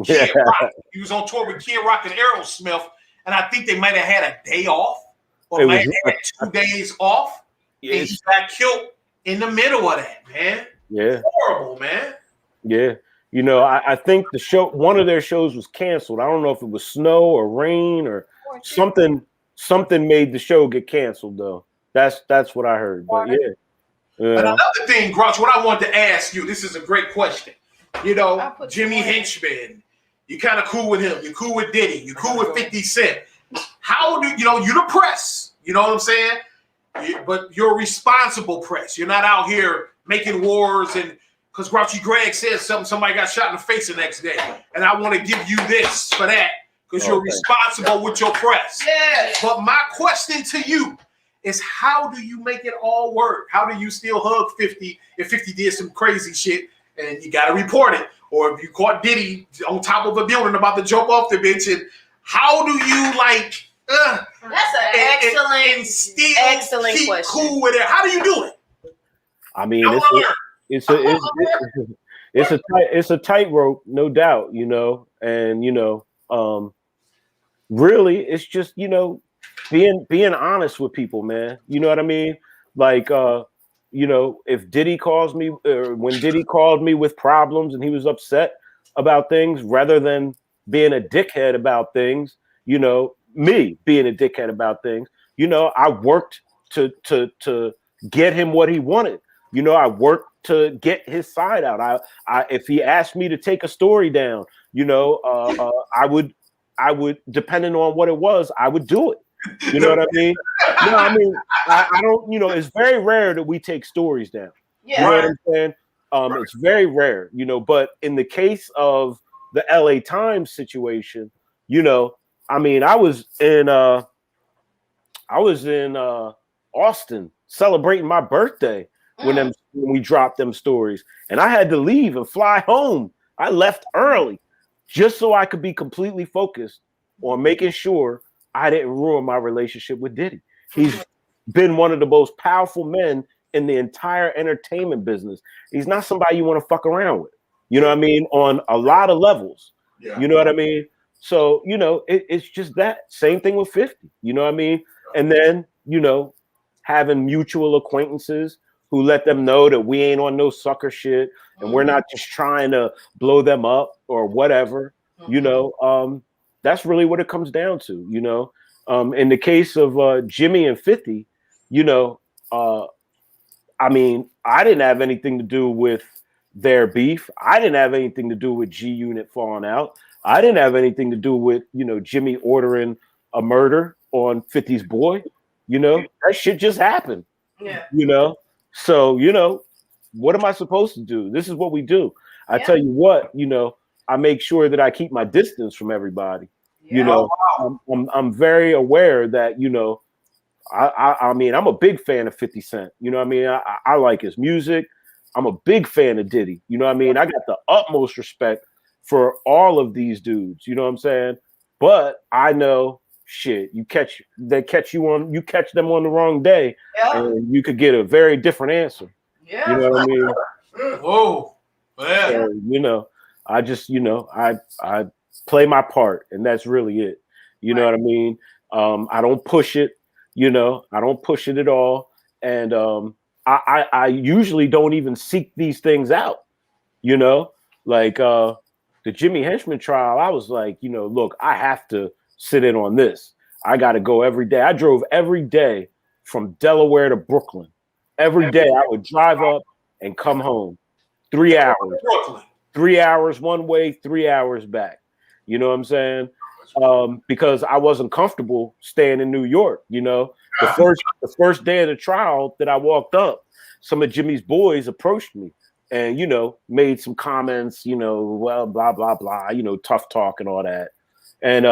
Kid Rock. He was on tour with Kid Rock and Aerosmith, and I think they might have had a day off or might have had 2 days off. And he got killed in the middle of that, man. Yeah. Horrible, man. Yeah. I think one of their shows was canceled. I don't know if it was snow or rain or something. Something made the show get canceled, though. That's what I heard. But yeah. Another thing, Grouch, what I wanted to ask you, this is a great question. You know, Jimmy Henchman, you kind of cool with him. You're cool with Diddy. You're cool with 50 Cent. How do you know you're the press? You know what I'm saying? But you're a responsible press. You're not out here making wars and because Grouchy Greg said something, somebody got shot in the face the next day. And I want to give you this for that because you're responsible with your press. Yeah. But my question to you is how do you make it all work? How do you still hug 50 if 50 did some crazy shit and you got to report it? Or if you caught Diddy on top of a building about to jump off the bench, and how do you like? That's an excellent keep cool with it. How do you do it? I mean, it's a tightrope, no doubt. You know, and you know, really, it's just being honest with people, man. You know what I mean? Like, you know, if Diddy calls me, or when Diddy called me with problems and he was upset about things, rather than being a dickhead about things, you know, me being a dickhead about things, you know, I worked to get him what he wanted. You know, I worked to get his side out. I if he asked me to take a story down, you know, I would, depending on what it was, I would do it. You know what I mean? No, I mean, I don't, you know, it's very rare that we take stories down. Yeah. You know what I'm saying? It's very rare, you know, but in the case of the LA Times situation, you know, I mean, I was in Austin celebrating my birthday when we dropped them stories, and I had to leave and fly home. I left early just so I could be completely focused on making sure I didn't ruin my relationship with Diddy. He's been one of the most powerful men in the entire entertainment business. He's not somebody you want to fuck around with. You know what I mean? On a lot of levels. Yeah. You know what I mean? So, you know, it's just that same thing with 50. You know what I mean? And then, you know, having mutual acquaintances who let them know that we ain't on no sucker shit and we're not just trying to blow them up or whatever, you know, that's really what it comes down to, you know. In the case of Jimmy and 50, you know, I mean, I didn't have anything to do with their beef. I didn't have anything to do with G Unit falling out. I didn't have anything to do with, you know, Jimmy ordering a murder on 50's boy. You know, that shit just happened. Yeah. You know, so, you know, what am I supposed to do? This is what we do. I tell you what, you know, I make sure that I keep my distance from everybody. Yeah. You know, I'm very aware that, you know, I mean, I'm a big fan of 50 Cent. You know what I mean? I like his music. I'm a big fan of Diddy. You know what I mean? I got the utmost respect for all of these dudes. You know what I'm saying? But I know shit. You catch them on the wrong day, and you could get a very different answer. Yeah. You know what I mean? Whoa. Yeah. So, you know, I just, you know, I play my part, and that's really it. You know what I mean? I don't push it. You know, I don't push it at all. And I usually don't even seek these things out, you know, like the Jimmy Henchman trial. I was like, you know, look, I have to sit in on this. I got to go every day. I drove every day from Delaware to Brooklyn. Every day I would drive up and come home. 3 hours. 3 hours one way, 3 hours back. You know what I'm saying? Because I wasn't comfortable staying in New York. You know, the first day of the trial that I walked up, some of Jimmy's boys approached me and, you know, made some comments, you know, well, blah, blah, blah, you know, tough talk and all that. And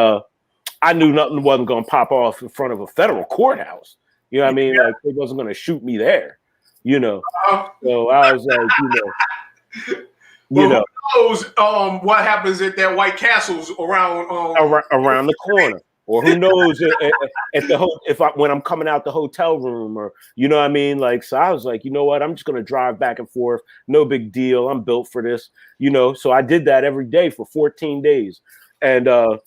I knew nothing wasn't going to pop off in front of a federal courthouse. You know what I mean? Like, they wasn't going to shoot me there, you know. So I was like, you know. Who knows what happens at that White Castle's around the corner, or who knows at the when I'm coming out the hotel room, or you know what I mean. Like, so I was like, you know what, I'm just gonna drive back and forth, no big deal. I'm built for this, you know. So I did that every day for 14 days, and it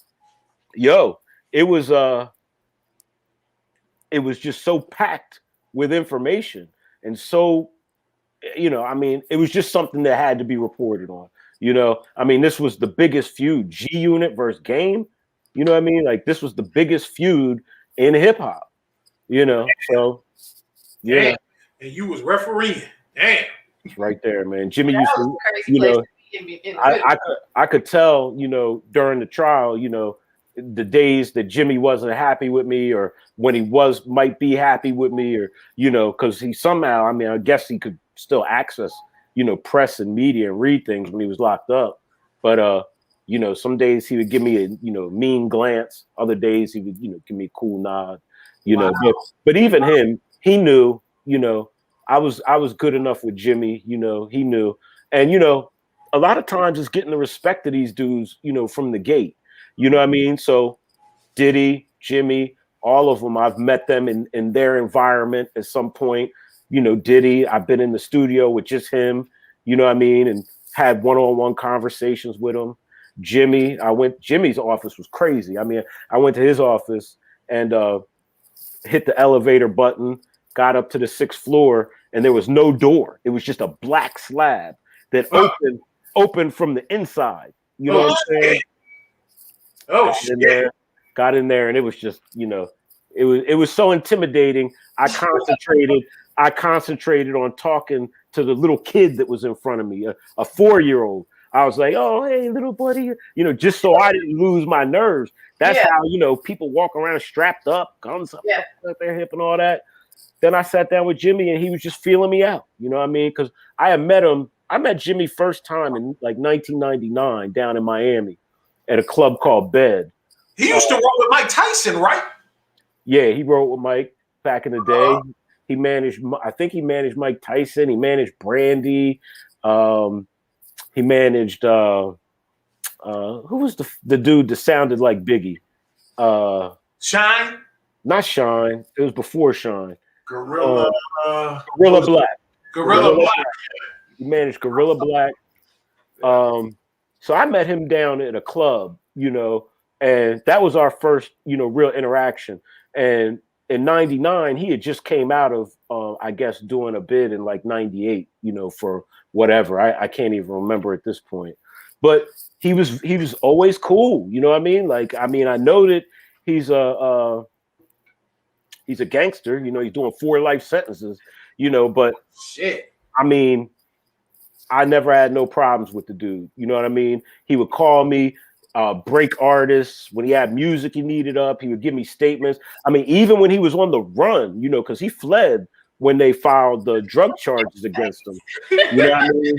was just so packed with information, and so, you know, I mean, it was just something that had to be reported on. You know, I mean, this was the biggest feud, G Unit versus Game. You know what I mean? Like, this was the biggest feud in hip hop, you know. So, Yeah. Damn. And you was refereeing. Damn. It's right there, man. Jimmy used to, you know, I could tell, you know, during the trial, you know, the days that Jimmy wasn't happy with me, or when he might be happy with me, or, you know, because he somehow, I mean, I guess he could still access, you know, press and media and read things when he was locked up. But, you know, some days he would give me a, you know, mean glance. Other days he would, you know, give me a cool nod, you know, but even him, he knew, you know, I was good enough with Jimmy, you know, he knew. And, you know, a lot of times it's getting the respect of these dudes, you know, from the gate. You know what I mean? So Diddy, Jimmy, all of them, I've met them in their environment at some point. You know, Diddy, I've been in the studio with just him, you know what I mean, and had one-on-one conversations with him. Jimmy's office was crazy. I mean, I went to his office and hit the elevator button, got up to the 6th floor, and there was no door. It was just a black slab that opened from the inside. You know what I'm saying? Oh shit! Got in there, and it was just, you know, it was so intimidating. I concentrated on talking to the little kid that was in front of me, a 4-year-old. I was like, "Oh, hey, little buddy," you know, just so I didn't lose my nerves. That's how, you know, people walk around strapped up, guns up at their hip and all that. Then I sat down with Jimmy, and he was just feeling me out. You know what I mean? Because I met Jimmy first time in like 1999 down in Miami at a club called Bed. He used to roll with Mike Tyson, right? Yeah, he rolled with Mike back in the day. I think he managed Mike Tyson. He managed Brandy. He managed who was the dude that sounded like Biggie? Shine? Not Shine. It was before Shine. Gorilla Black. Gorilla Black. He managed Gorilla Black. So I met him down at a club, you know, and that was our first, you know, real interaction. And in 99, he had just came out of, I guess, doing a bid in like 98, you know, for whatever. I can't even remember at this point. But he was always cool, you know what I mean? Like, I mean, I know that he's a gangster, you know, he's doing 4 life sentences, you know, but shit. I mean, I never had no problems with the dude. You know what I mean? He would call me, break artists. When he had music he needed up, he would give me statements. I mean, even when he was on the run, you know, because he fled when they filed the drug charges against him. You know what I mean?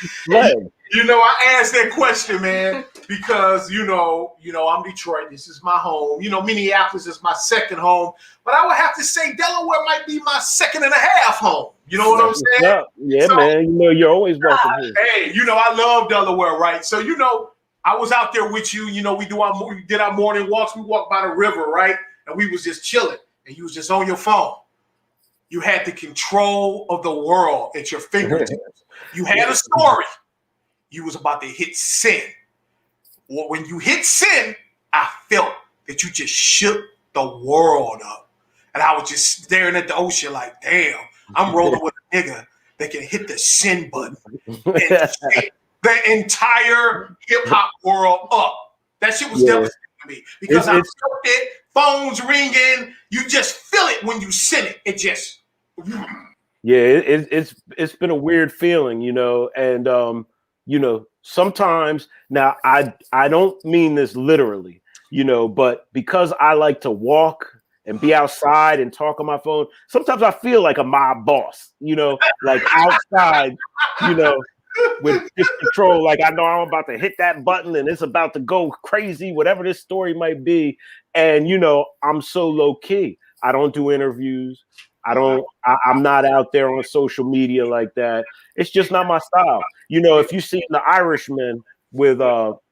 He fled. You know, I asked that question, man, because, you know, I'm Detroit. This is my home. You know, Minneapolis is my second home. But I would have to say Delaware might be my 2.5 home. You know what I'm saying? Yeah, so, man. You know, you're always welcome here. Hey, you know, I love Delaware, right? So, you know, I was out there with you. You know, we did our morning walks. We walked by the river, right? And we was just chilling. And you was just on your phone. You had the control of the world at your fingertips. You had a story. You was about to hit send. Well, when you hit send, I felt that you just shook the world up. And I was just staring at the ocean like, damn, I'm rolling with a nigga that can hit the send button and shake the entire hip-hop world up. That shit was devastating to me because I felt it, phones ringing, you just feel it when you send it. It just... Yeah, it's been a weird feeling, you know, and you know, sometimes now I don't mean this literally, you know, but because I like to walk and be outside and talk on my phone, sometimes I feel like a mob boss, you know, like outside, you know, with just control. Like I know I'm about to hit that button and it's about to go crazy, whatever this story might be. And, you know, I'm so low key. I don't do interviews. I'm not out there on social media like that. It's just not my style. You know, if you see The Irishman with Robert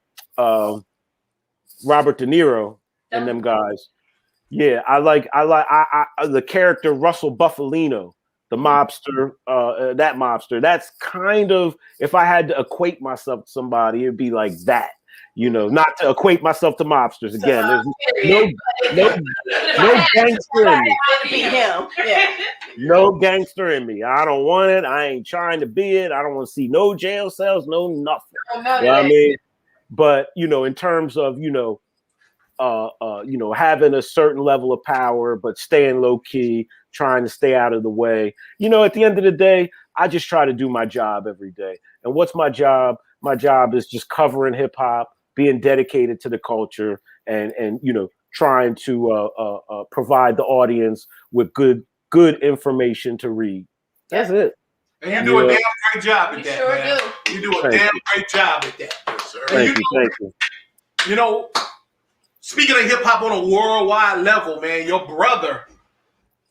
De Niro and them guys, yeah, I like the character Russell Buffalino, the mobster, that mobster. That's kind of, if I had to equate myself to somebody, it'd be like that. You know, not to equate myself to mobsters again. There's no gangster in me. No gangster in me. I don't want it. I ain't trying to be it. I don't want to see no jail cells, no nothing. You know what I mean? But, you know, in terms of, you know, having a certain level of power, but staying low key, trying to stay out of the way. At the end of the day, I just try to do my job every day. And what's my job? My job is just covering hip hop, being dedicated to the culture, and trying to provide the audience with good information to read. That's it. And you do a damn great job at that, sure man. do. You do a damn great job at that. Yes, sir. Thank you. Speaking of hip hop on a worldwide level, man, your brother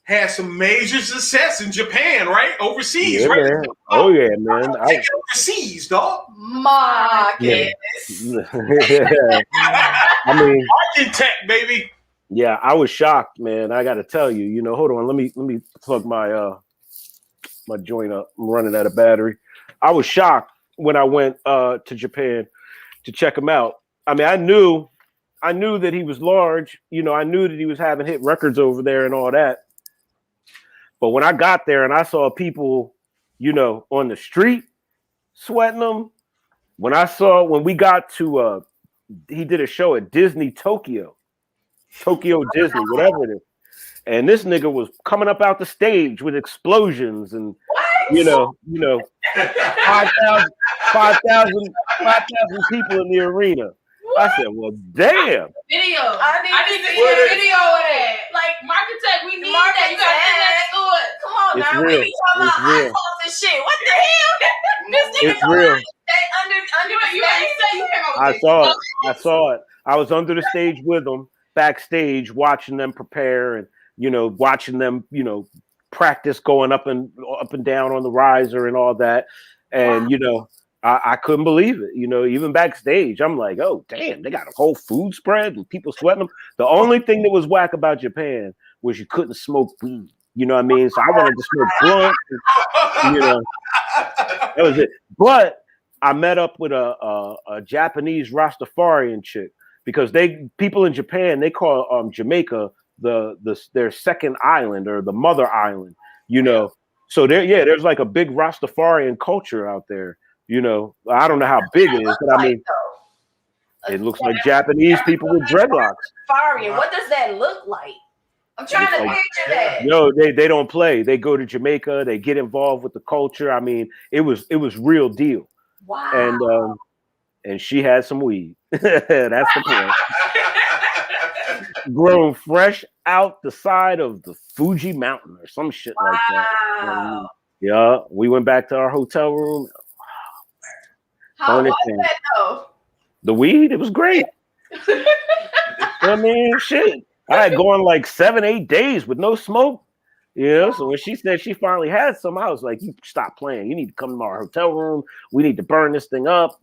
had some major success in Japan, right? Overseas, Yeah, right? man. Oh yeah, man. Overseas, dog. Marcus. I mean, architect, baby. Yeah, I was shocked, man. I got to tell you. Hold on. Let me plug my my joint up. I'm running out of battery. I was shocked when I went to Japan to check him out. I mean, I knew that he was large. I knew that he was having hit records over there and all that. But when I got there and I saw people, on the street sweating them, when we got to, he did a show at Disney Tokyo Disney, whatever it is. And this nigga was coming up out the stage with explosions and, 5,000 people in the arena. I said, well, damn. Video. I need to see a video of that. Like, Marketech, we need that. You got to send that to us. Come on, It's now. real. We be talking It's about real. iPhones and shit. What the hell? This nigga It's real. under the stage. I saw it. I was under the stage with them, backstage, watching them prepare and, watching them, practice going up and down on the riser and all that. And, I couldn't believe it. Even backstage, I'm like, oh, damn, they got a whole food spread and people sweating them. The only thing that was whack about Japan was you couldn't smoke weed. You know what I mean? So I wanted to smoke blunt. That was it. But I met up with a Japanese Rastafarian chick because people in Japan, they call Jamaica their second island or the mother island, So there's like a big Rastafarian culture out there. I don't know how big it is, but I mean, it looks like Japanese people with dreadlocks. What does that look like? I'm trying to picture that. They don't play. They go to Jamaica. They get involved with the culture. I mean, it was real deal. Wow. And she had some weed. That's the point. Grown fresh out the side of the Fuji Mountain or some shit like that. Yeah, we went back to our hotel room. How was that though? The weed, it was great. I mean, shit. I had gone like 7-8 days with no smoke. So when she said she finally had some, I was like, you stop playing. You need to come to our hotel room. We need to burn this thing up,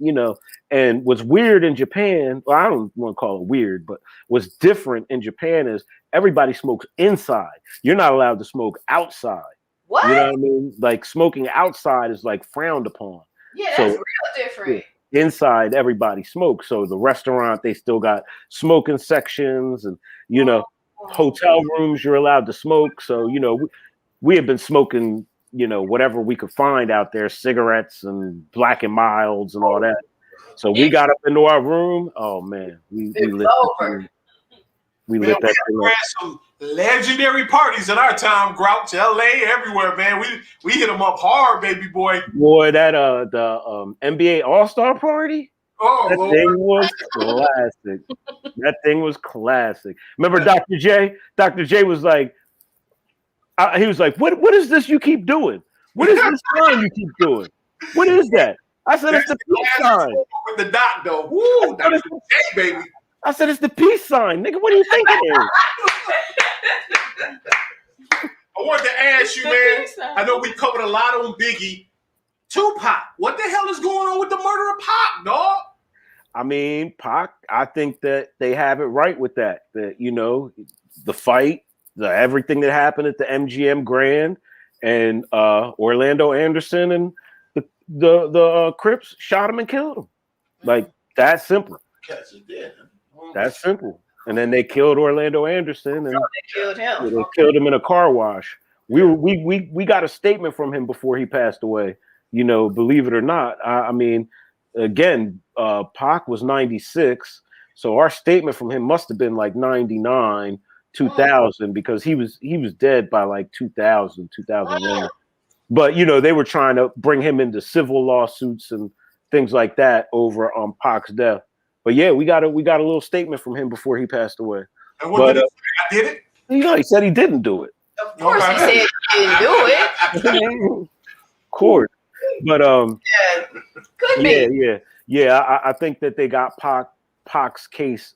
And what's weird in Japan, well, I don't want to call it weird, but what's different in Japan is everybody smokes inside. You're not allowed to smoke outside. What? You know what I mean? Like smoking outside is like frowned upon. Yeah, that's real different. Inside, everybody smokes. So the restaurant, they still got smoking sections and, hotel rooms, you're allowed to smoke. So, we have been smoking, whatever we could find out there, cigarettes and Black and Milds and all that. So we got up into our room. Oh, man. We lit that thing up. Some legendary parties at our time, Grouch, LA, everywhere, man. We hit them up hard, baby boy. Boy, that the NBA All-Star party. Oh, that Lord. thing was classic. That thing was classic. Remember Dr. J? Dr. J was like, he was like, what is this you keep doing? What is this sign you keep doing? What is that? I said, it's the peace sign. With the dot, though. Woo, Dr. J, baby. I said, it's the peace sign. Nigga, what do you think it is? I wanted to ask you, man. I know we covered a lot on Biggie. Tupac, what the hell is going on with the murder of Pac, dog? I mean, Pac, I think that they have it right with that. That, the fight, everything that happened at the MGM Grand and Orlando Anderson and the Crips shot him and killed him. Like, that's simple. That's simple. And then they killed Orlando Anderson and they killed him in a car wash. We got a statement from him before he passed away. Believe it or not. I mean, again, Pac was 96, So our statement from him must have been like 99, 2000, because he was dead by like 2000, 2001. But they were trying to bring him into civil lawsuits and things like that over Pac's death. But yeah, we got a little statement from him before he passed away. And what did he say? I did it? He said he didn't do it. Of course he said he didn't do it. Of course. But could be. Yeah. I think that they got Pac's case,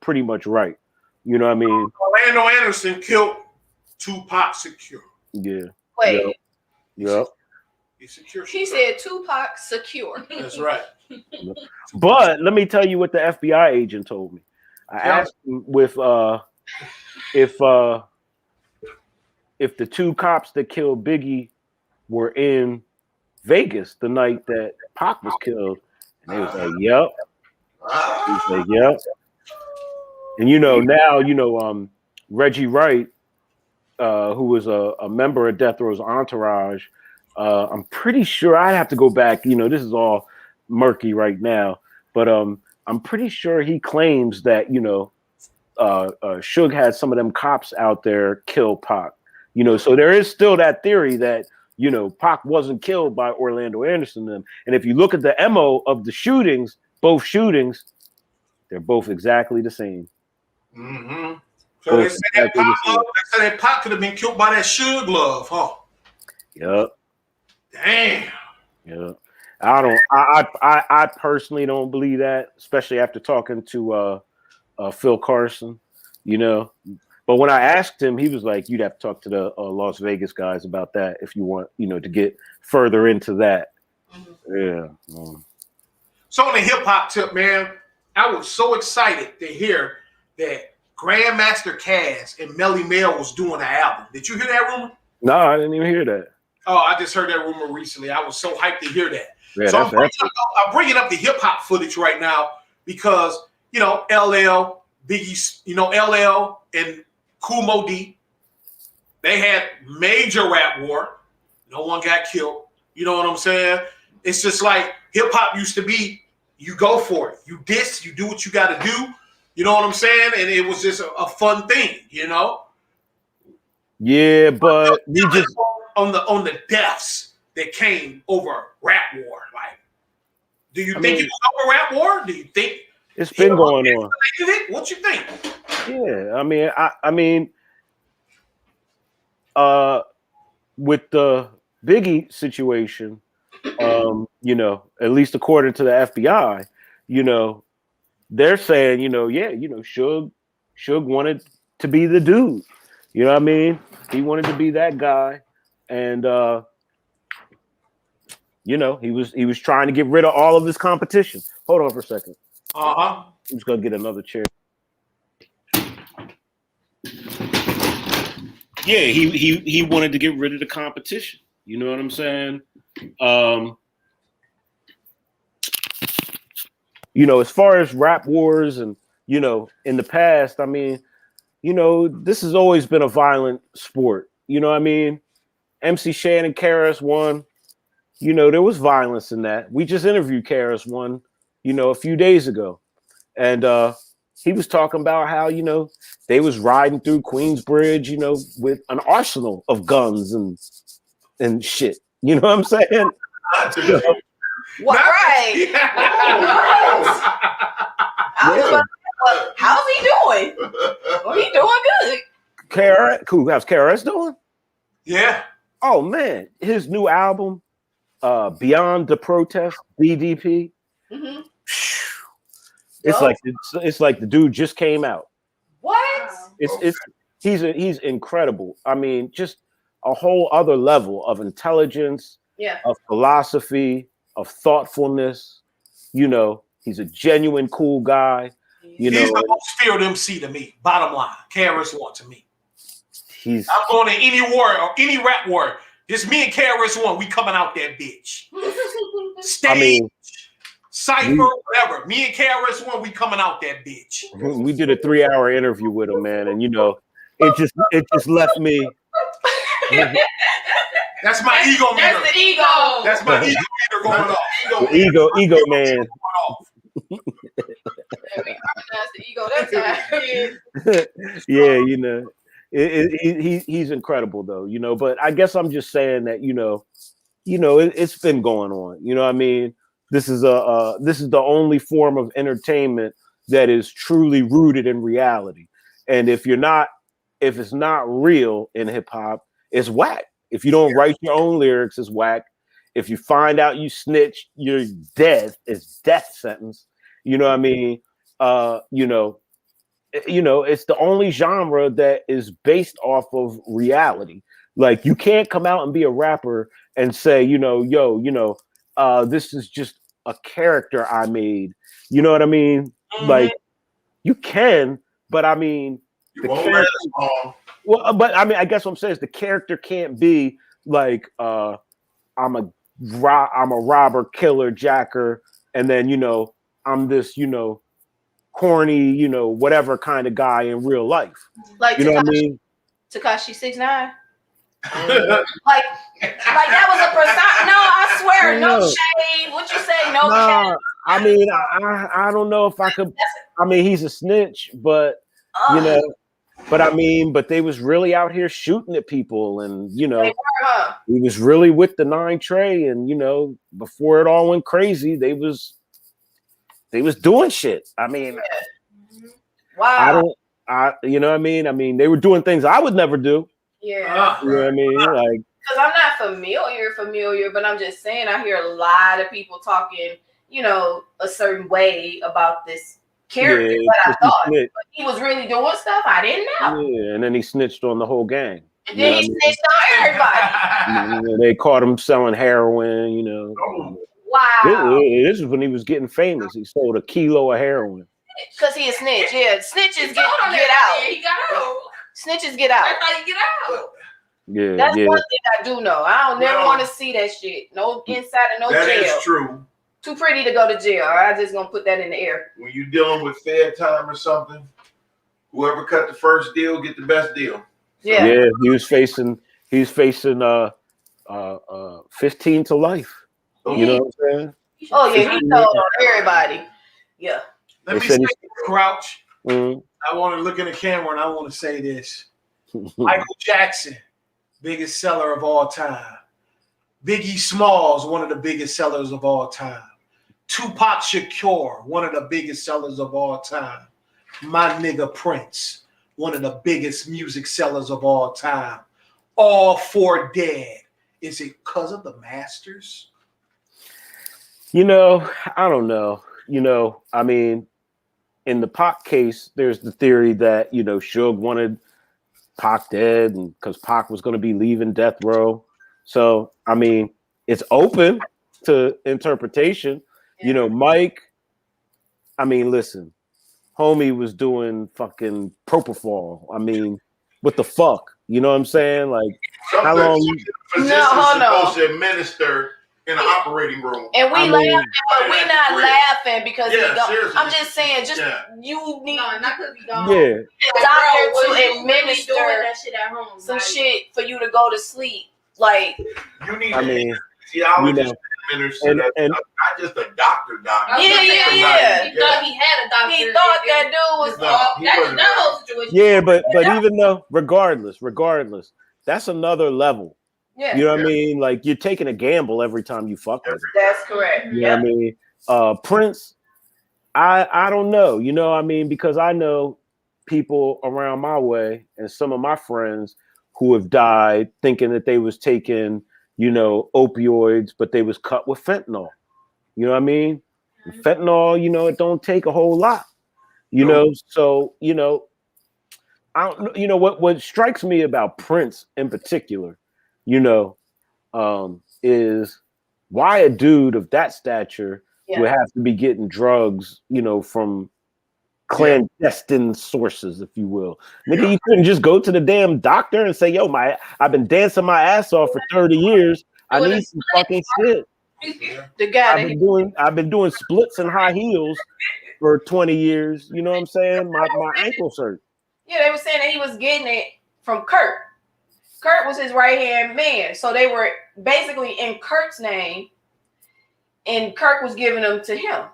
pretty much right. You know what I mean? Orlando Anderson killed Tupac Secure. Yeah. Wait. Yep. He said Tupac Secure. That's right. But let me tell you what the FBI agent told me. I asked him if the two cops that killed Biggie were in Vegas the night that Pac was killed, and they was like, "Yep." He was like, "Yep." And now Reggie Wright, who was a member of Death Row's entourage. I'm pretty sure I'd have to go back. This is all murky right now, but I'm pretty sure he claims that Suge had some of them cops out there kill Pac. So there is still that theory that Pac wasn't killed by Orlando Anderson. And if you look at the MO of the shootings, both shootings, they're both exactly the same. Mm-hmm. So they said that Pac could have been killed by that Suge love, huh? Yep. Damn. Yeah. I personally don't believe that, especially after talking to Phil Carson, But when I asked him, he was like, "You'd have to talk to the Las Vegas guys about that if you want, to get further into that." Yeah. So on the hip hop tip, man, I was so excited to hear that Grandmaster Caz and Melly Mel was doing an album. Did you hear that rumor? No, I didn't even hear that. Oh, I just heard that rumor recently. I was so hyped to hear that. Yeah, so I'm bringing up the hip hop footage right now because LL, Biggie, LL and Kool Moe Dee, they had major rap war. No one got killed. You know what I'm saying? It's just like hip hop used to be. You go for it. You diss. You do what you got to do. You know what I'm saying? And it was just a fun thing. Yeah, but we just on the deaths that came over rap war. Like, do you think it was over rap war? Do you think it's been going on? What you think? Yeah, I mean, with the Biggie situation, at least according to the FBI, they're saying, Suge wanted to be the dude. You know what I mean? He wanted to be that guy, and he was trying to get rid of all of his competition. Hold on for a second. I'm just gonna get another chair. Yeah, he wanted to get rid of the competition. You know what I'm saying? As far as rap wars and in the past, this has always been a violent sport. You know what I mean? MC Shan and KRS-One, there was violence in that. We just interviewed KRS-One, a few days ago. And he was talking about how, they was riding through Queensbridge, with an arsenal of guns and shit. You know what I'm saying? What? Right. How's he doing? Well, he doing good. How's KRS doing? Yeah. Oh man, his new album, Beyond the Protest, BDP. Mm-hmm. It's like the dude just came out. What? He's incredible. Just a whole other level of intelligence, of philosophy, of thoughtfulness. He's a genuine cool guy. He's the most feared MC to me. Bottom line, KRS-One to me. I'm going to any war or any rap war. It's me and KRS-One. We coming out that bitch. Stage, cypher, whatever. Me and KRS-One. We coming out that bitch. We did a 3-hour interview with him, man, and it just left me. That's my ego meter. That's the ego. That's my ego meter going off. Ego man. the ego that time. Yeah, you know, he's incredible though, you know. But I guess I'm just saying that, it's been going on. You know what I mean? This is the only form of entertainment that is truly rooted in reality. And if it's not real in hip hop, it's whack. If you don't write your own lyrics, it's whack. If you find out you snitch, you're dead. It's death sentence. You know what I mean? It's the only genre that is based off of reality. Like, you can't come out and be a rapper and say, this is just a character I made. You know what I mean? Mm-hmm. Like, you can, but I mean, well, but I mean, I guess what I'm saying is the character can't be like, I'm a robber, killer, jacker, and then I'm this corny, whatever kind of guy in real life. Like, you know what I mean? Tekashi 6ix9ine. like that was a persona. No, I swear, no shade. What you say? No shade. I mean, I don't know if I could. I mean, he's a snitch, but but they was really out here shooting at people, and he was really with the 9 Trey, and before it all went crazy, they was doing shit. I mean, wow. You know what I mean? I mean, they were doing things I would never do. Yeah. You know what I mean? Like, because I'm not familiar, but I'm just saying I hear a lot of people talking, a certain way about this character. Yeah, but I thought but he was really doing stuff I didn't know. Yeah, and then he snitched on the whole gang. And then he snitched on everybody. They caught him selling heroin, Wow. This is when he was getting famous. He sold a kilo of heroin. Because he a snitch. Yeah, snitches get out. He got out. Snitches get out. That's how you get out. Yeah, That's one thing I do know. I don't never want to see that shit. No inside of no jail. That is true. Too pretty to go to jail. I'm just gonna put that in the air. When you're dealing with fair time or something, whoever cut the first deal get the best deal. Yeah. Yeah, he was facing 15 to life. You know what I'm saying? Oh yeah, he told everybody. Yeah. Let me say, Grouch. Mm-hmm. I want to look in the camera and I want to say this. Michael Jackson, biggest seller of all time. Biggie Smalls, one of the biggest sellers of all time. Tupac Shakur, one of the biggest sellers of all time. My nigga Prince, one of the biggest music sellers of all time. All 4 dead. Is it because of the masters? I don't know. I mean, in the Pac case, there's the theory that, Suge wanted Pac dead and because Pac was going to be leaving death row. So, I mean, it's open to interpretation. Yeah. Mike, I mean, listen, homie was doing fucking propofol. I mean, what the fuck? You know what I'm saying? Like, how long? Supposed to administer in an operating room. And we laughing, but we not laughing because we don't. Seriously. I'm just saying, you need not because we don't. Yeah. doctor to administer that shit at home. some shit for you to go to sleep. Like, you need I mean, anesthesiologist administer that, not just a doctor. Yeah. He thought he had a doctor. He thought that dude was. That whole situation. Yeah, but even though, regardless, that's another level. Yeah. You know what I mean? Like, you're taking a gamble every time you fuck with it. That's correct. You know what I mean? Prince, I don't know. You know what I mean? Because I know people around my way and some of my friends who have died thinking that they was taking, opioids, but they was cut with fentanyl. You know what I mean? And fentanyl, it don't take a whole lot. So, I don't what strikes me about Prince in particular, is why a dude of that stature would have to be getting drugs, from clandestine sources, if you will. Nigga, you couldn't just go to the damn doctor and say, yo, I've been dancing my ass off for 30 years. I need some fucking shit. The guy I've been doing splits and high heels for 20 years. You know what I'm saying? My ankles hurt. Yeah, they were saying that he was getting it from Kurt. Kurt was his right-hand man. So they were basically in Kurt's name, and Kurt was giving them to him.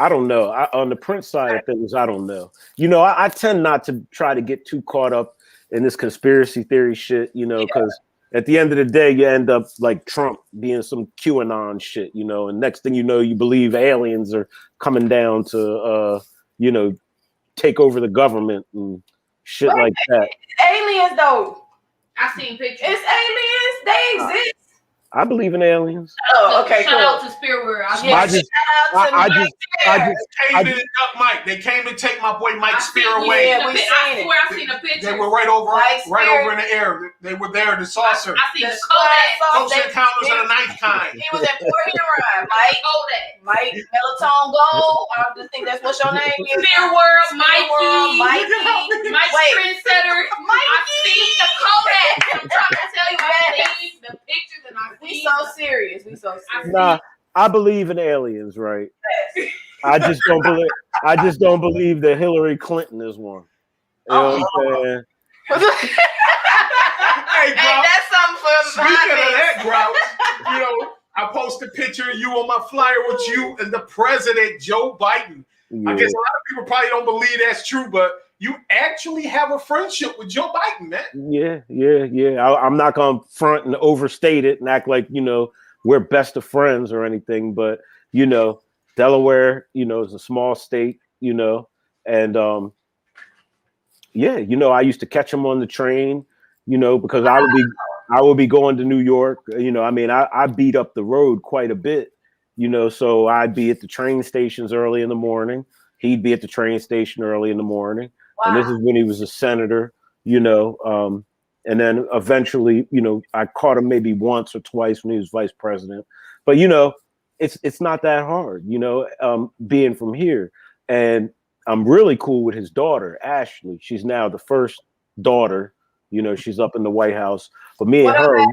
I don't know. On the Prince side of things, I don't know. You know, I tend not to try to get too caught up in this conspiracy theory shit, you know, because at the end of the day, you end up like Trump being some QAnon shit, you know, and next thing you know, you believe aliens are coming down to, you know, take over the government and shit like that. Aliens, though. I seen pictures. It's aliens. They exist. I believe in aliens. Oh, okay, Shout out to Spirit World. They came to take my boy Mike's spear away. Yeah, I swear I seen a picture. They were right over in the air. They were there, the saucer. I seen the Kodak. Close encounters of the ninth kind. He was at Port Huron, Mike Melatonin Gold. I just think that's what your name is. Spirit World, Mikey, Mike Trendsetter. I seen the Kodak. I'm trying to tell you, I seen the pictures and I We so serious. Nah, I believe in aliens, right? I just don't believe that Hillary Clinton is one. You know what I'm saying? Hey, Grouch, that's something for speaking of that, Grouch, you know, I posted a picture of you on my flyer with you and the president, Joe Biden. Yeah. I guess a lot of people probably don't believe that's true, but you actually have a friendship with Joe Biden, man. Yeah. I'm not gonna front and overstate it and act like, you know, we're best of friends or anything, but you know, Delaware, you know, is a small state, you know, and yeah, you know, I used to catch him on the train, you know, because I would be going to New York, you know. I mean, I beat up the road quite a bit, you know, so I'd be at the train stations early in the morning. He'd be at the train station early in the morning. And this is when he was a senator, you know, and then eventually, you know, I caught him maybe once or twice when he was vice president. But, you know, it's not that hard, you know, being from here. And I'm really cool with his daughter, Ashley. She's now the first daughter, you know, she's up in the White House. But me and her,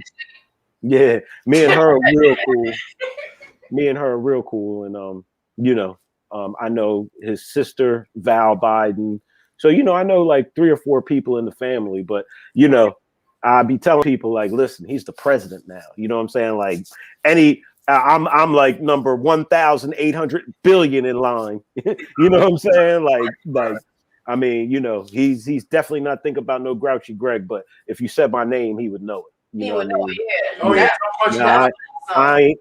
me and her are real cool. Me and her are real cool. And, you know, I know his sister, Val Biden. So, you know, I know like 3 or 4 people in the family, but, you know, I be telling people like, listen, he's the president now. You know what I'm saying? Like I'm like number 1,800 billion in line. You know what I'm saying? Like, I mean, you know, he's definitely not thinking about no Grouchy Greg, but if you said my name, he would know it. You know what I mean? Yeah. Oh, yeah. Now,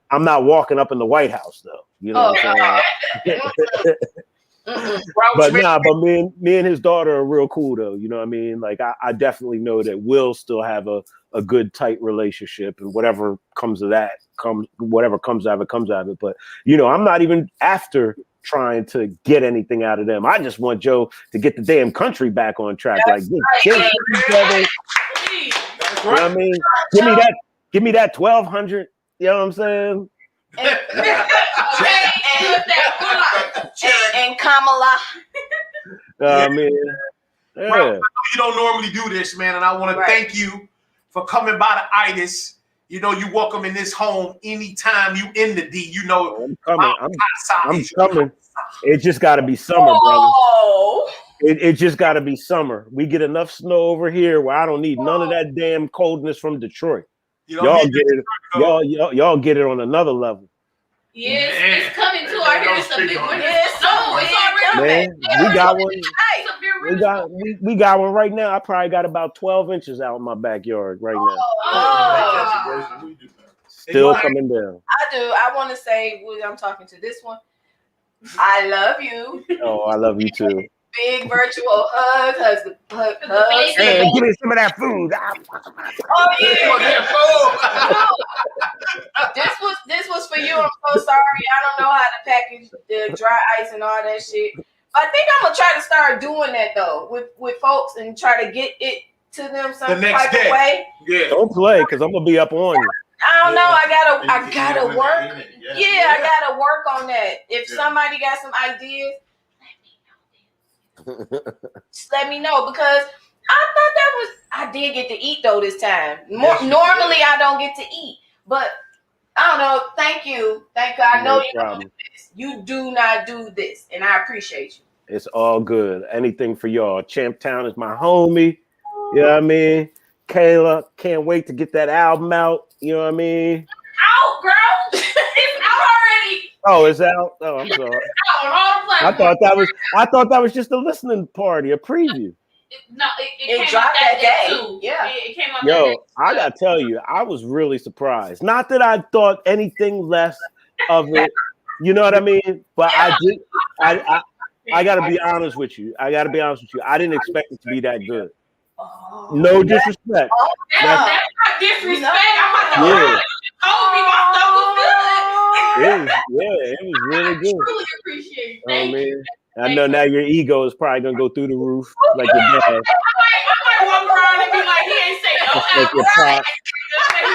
I'm not walking up in the White House though. You know what I'm saying? But me and his daughter are real cool though. You know what I mean? Like I definitely know that we'll still have a good tight relationship, and whatever comes of that whatever comes out of it. But you know, I'm not even after trying to get anything out of them. I just want Joe to get the damn country back on track. Like get each other. You know what I mean? Give me that 1,200. You know what I'm saying? And Kamala. I mean, yeah. Bro, you don't normally do this, man, and I want to thank you for coming by the Itiszzz. You know, you welcome in this home anytime you in the D. You know, I'm coming. I'm coming. It just got to be summer, brother. It just got to be summer. We get enough snow over here where I don't need none of that damn coldness from Detroit. Y'all get it. Y'all get it on another level. Yes, it's coming to our here. It's a big one. It's already man, we got one. We got one right now. I probably got about 12 inches out in my backyard right now. Still coming down. I do. I want to say, I'm talking to this one. I love you. Oh, I love you too. Big virtual hugs. Hey, give me some of that food. Oh yeah. This was for you. I'm so sorry. I don't know how to package the dry ice and all that shit. But I think I'm gonna try to start doing that though with folks and try to get it to them some type of way. Yeah. Don't play, because I'm gonna be up on you. I don't know. I gotta work. Yeah, I gotta work on that. If somebody got some ideas, just let me know, because I thought I did get to eat though this time. Normally I don't get to eat, but I don't know. Thank you. I know you don't do this. You do not do this, and I appreciate you. It's all good. Anything for y'all. Champtown is my homie. You know what I mean? Kayla, can't wait to get that album out. You know what I mean? Out, girl. It's out already. Oh, it's out? Oh, I'm sorry. It's out on all the was like, I thought that was just a listening party, a preview. No, it came dropped out that day day. too. Yeah. It came out that Yo, day. I gotta tell you, I was really surprised. Not that I thought anything less of it, you know what I mean? But I did. I gotta be honest with you. I didn't expect it to be that good. No disrespect. That's not disrespect. I'm about to Yeah. told me my stuff was good. It was really good. I truly appreciate it. Oh Thank you. man, I know now your ego is probably gonna go through the roof like your dad. I might walk around and be like, he ain't say no Like your album. pop. He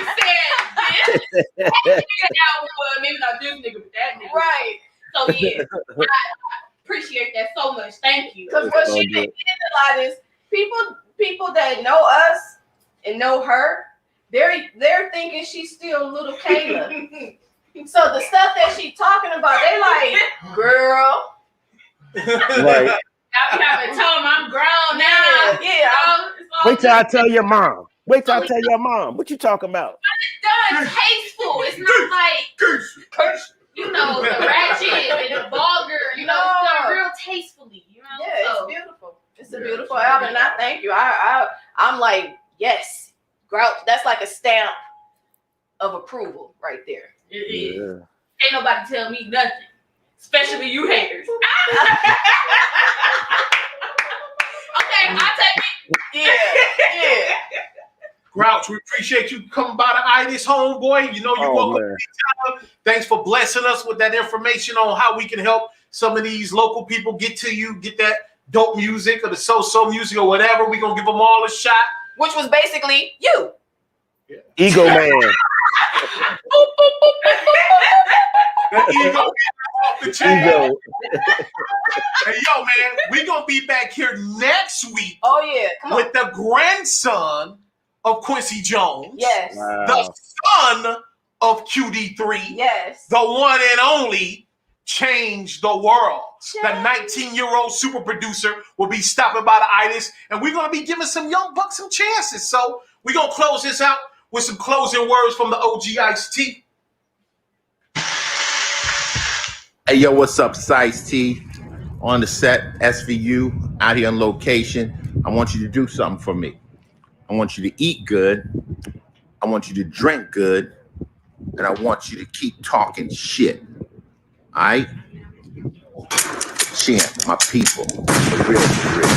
said this. Maybe not this nigga, but that nigga. Right. So yeah, I appreciate that so much. Thank you. Because what she did a lot is people that know us and know her, they're thinking she's still little Kayla. So the stuff that she talking about, they like, girl. Right. I haven't told him I'm grown now. Yeah. Wait till I tell your mom. What you talking about? It's done tasteful. It's not like the ratchet and the vulgar. It's done real tastefully. Yeah, it's beautiful. It's a beautiful album, and I thank you. I'm like, yes, Grouch. That's like a stamp of approval right there. It is. Ain't nobody tell me nothing, especially you haters. Okay, I'll take it. Yeah. Grouch, we appreciate you coming by the Itiszzz, homeboy. You know you're welcome anytime. Thanks for blessing us with that information on how we can help some of these local people get to you, get that dope music or the so-so music or whatever. We're going to give them all a shot. Which was basically you. Ego man. The ego off the chain. Ego. Hey, yo, man, we're going to be back here next week. Oh, yeah. Come on. With the grandson of Quincy Jones. Yes. Wow. The son of QD3. Yes. The one and only Change the World. The 19-year-old super producer will be stopping by the Itiszzz, and we're going to be giving some young bucks some chances. So we're going to close this out with some closing words from the OG Ice-T. Hey, yo, what's up? It's Ice-T on the set, SVU, out here on location. I want you to do something for me. I want you to eat good. I want you to drink good. And I want you to keep talking shit. All right? Champ, my people, for real, for real.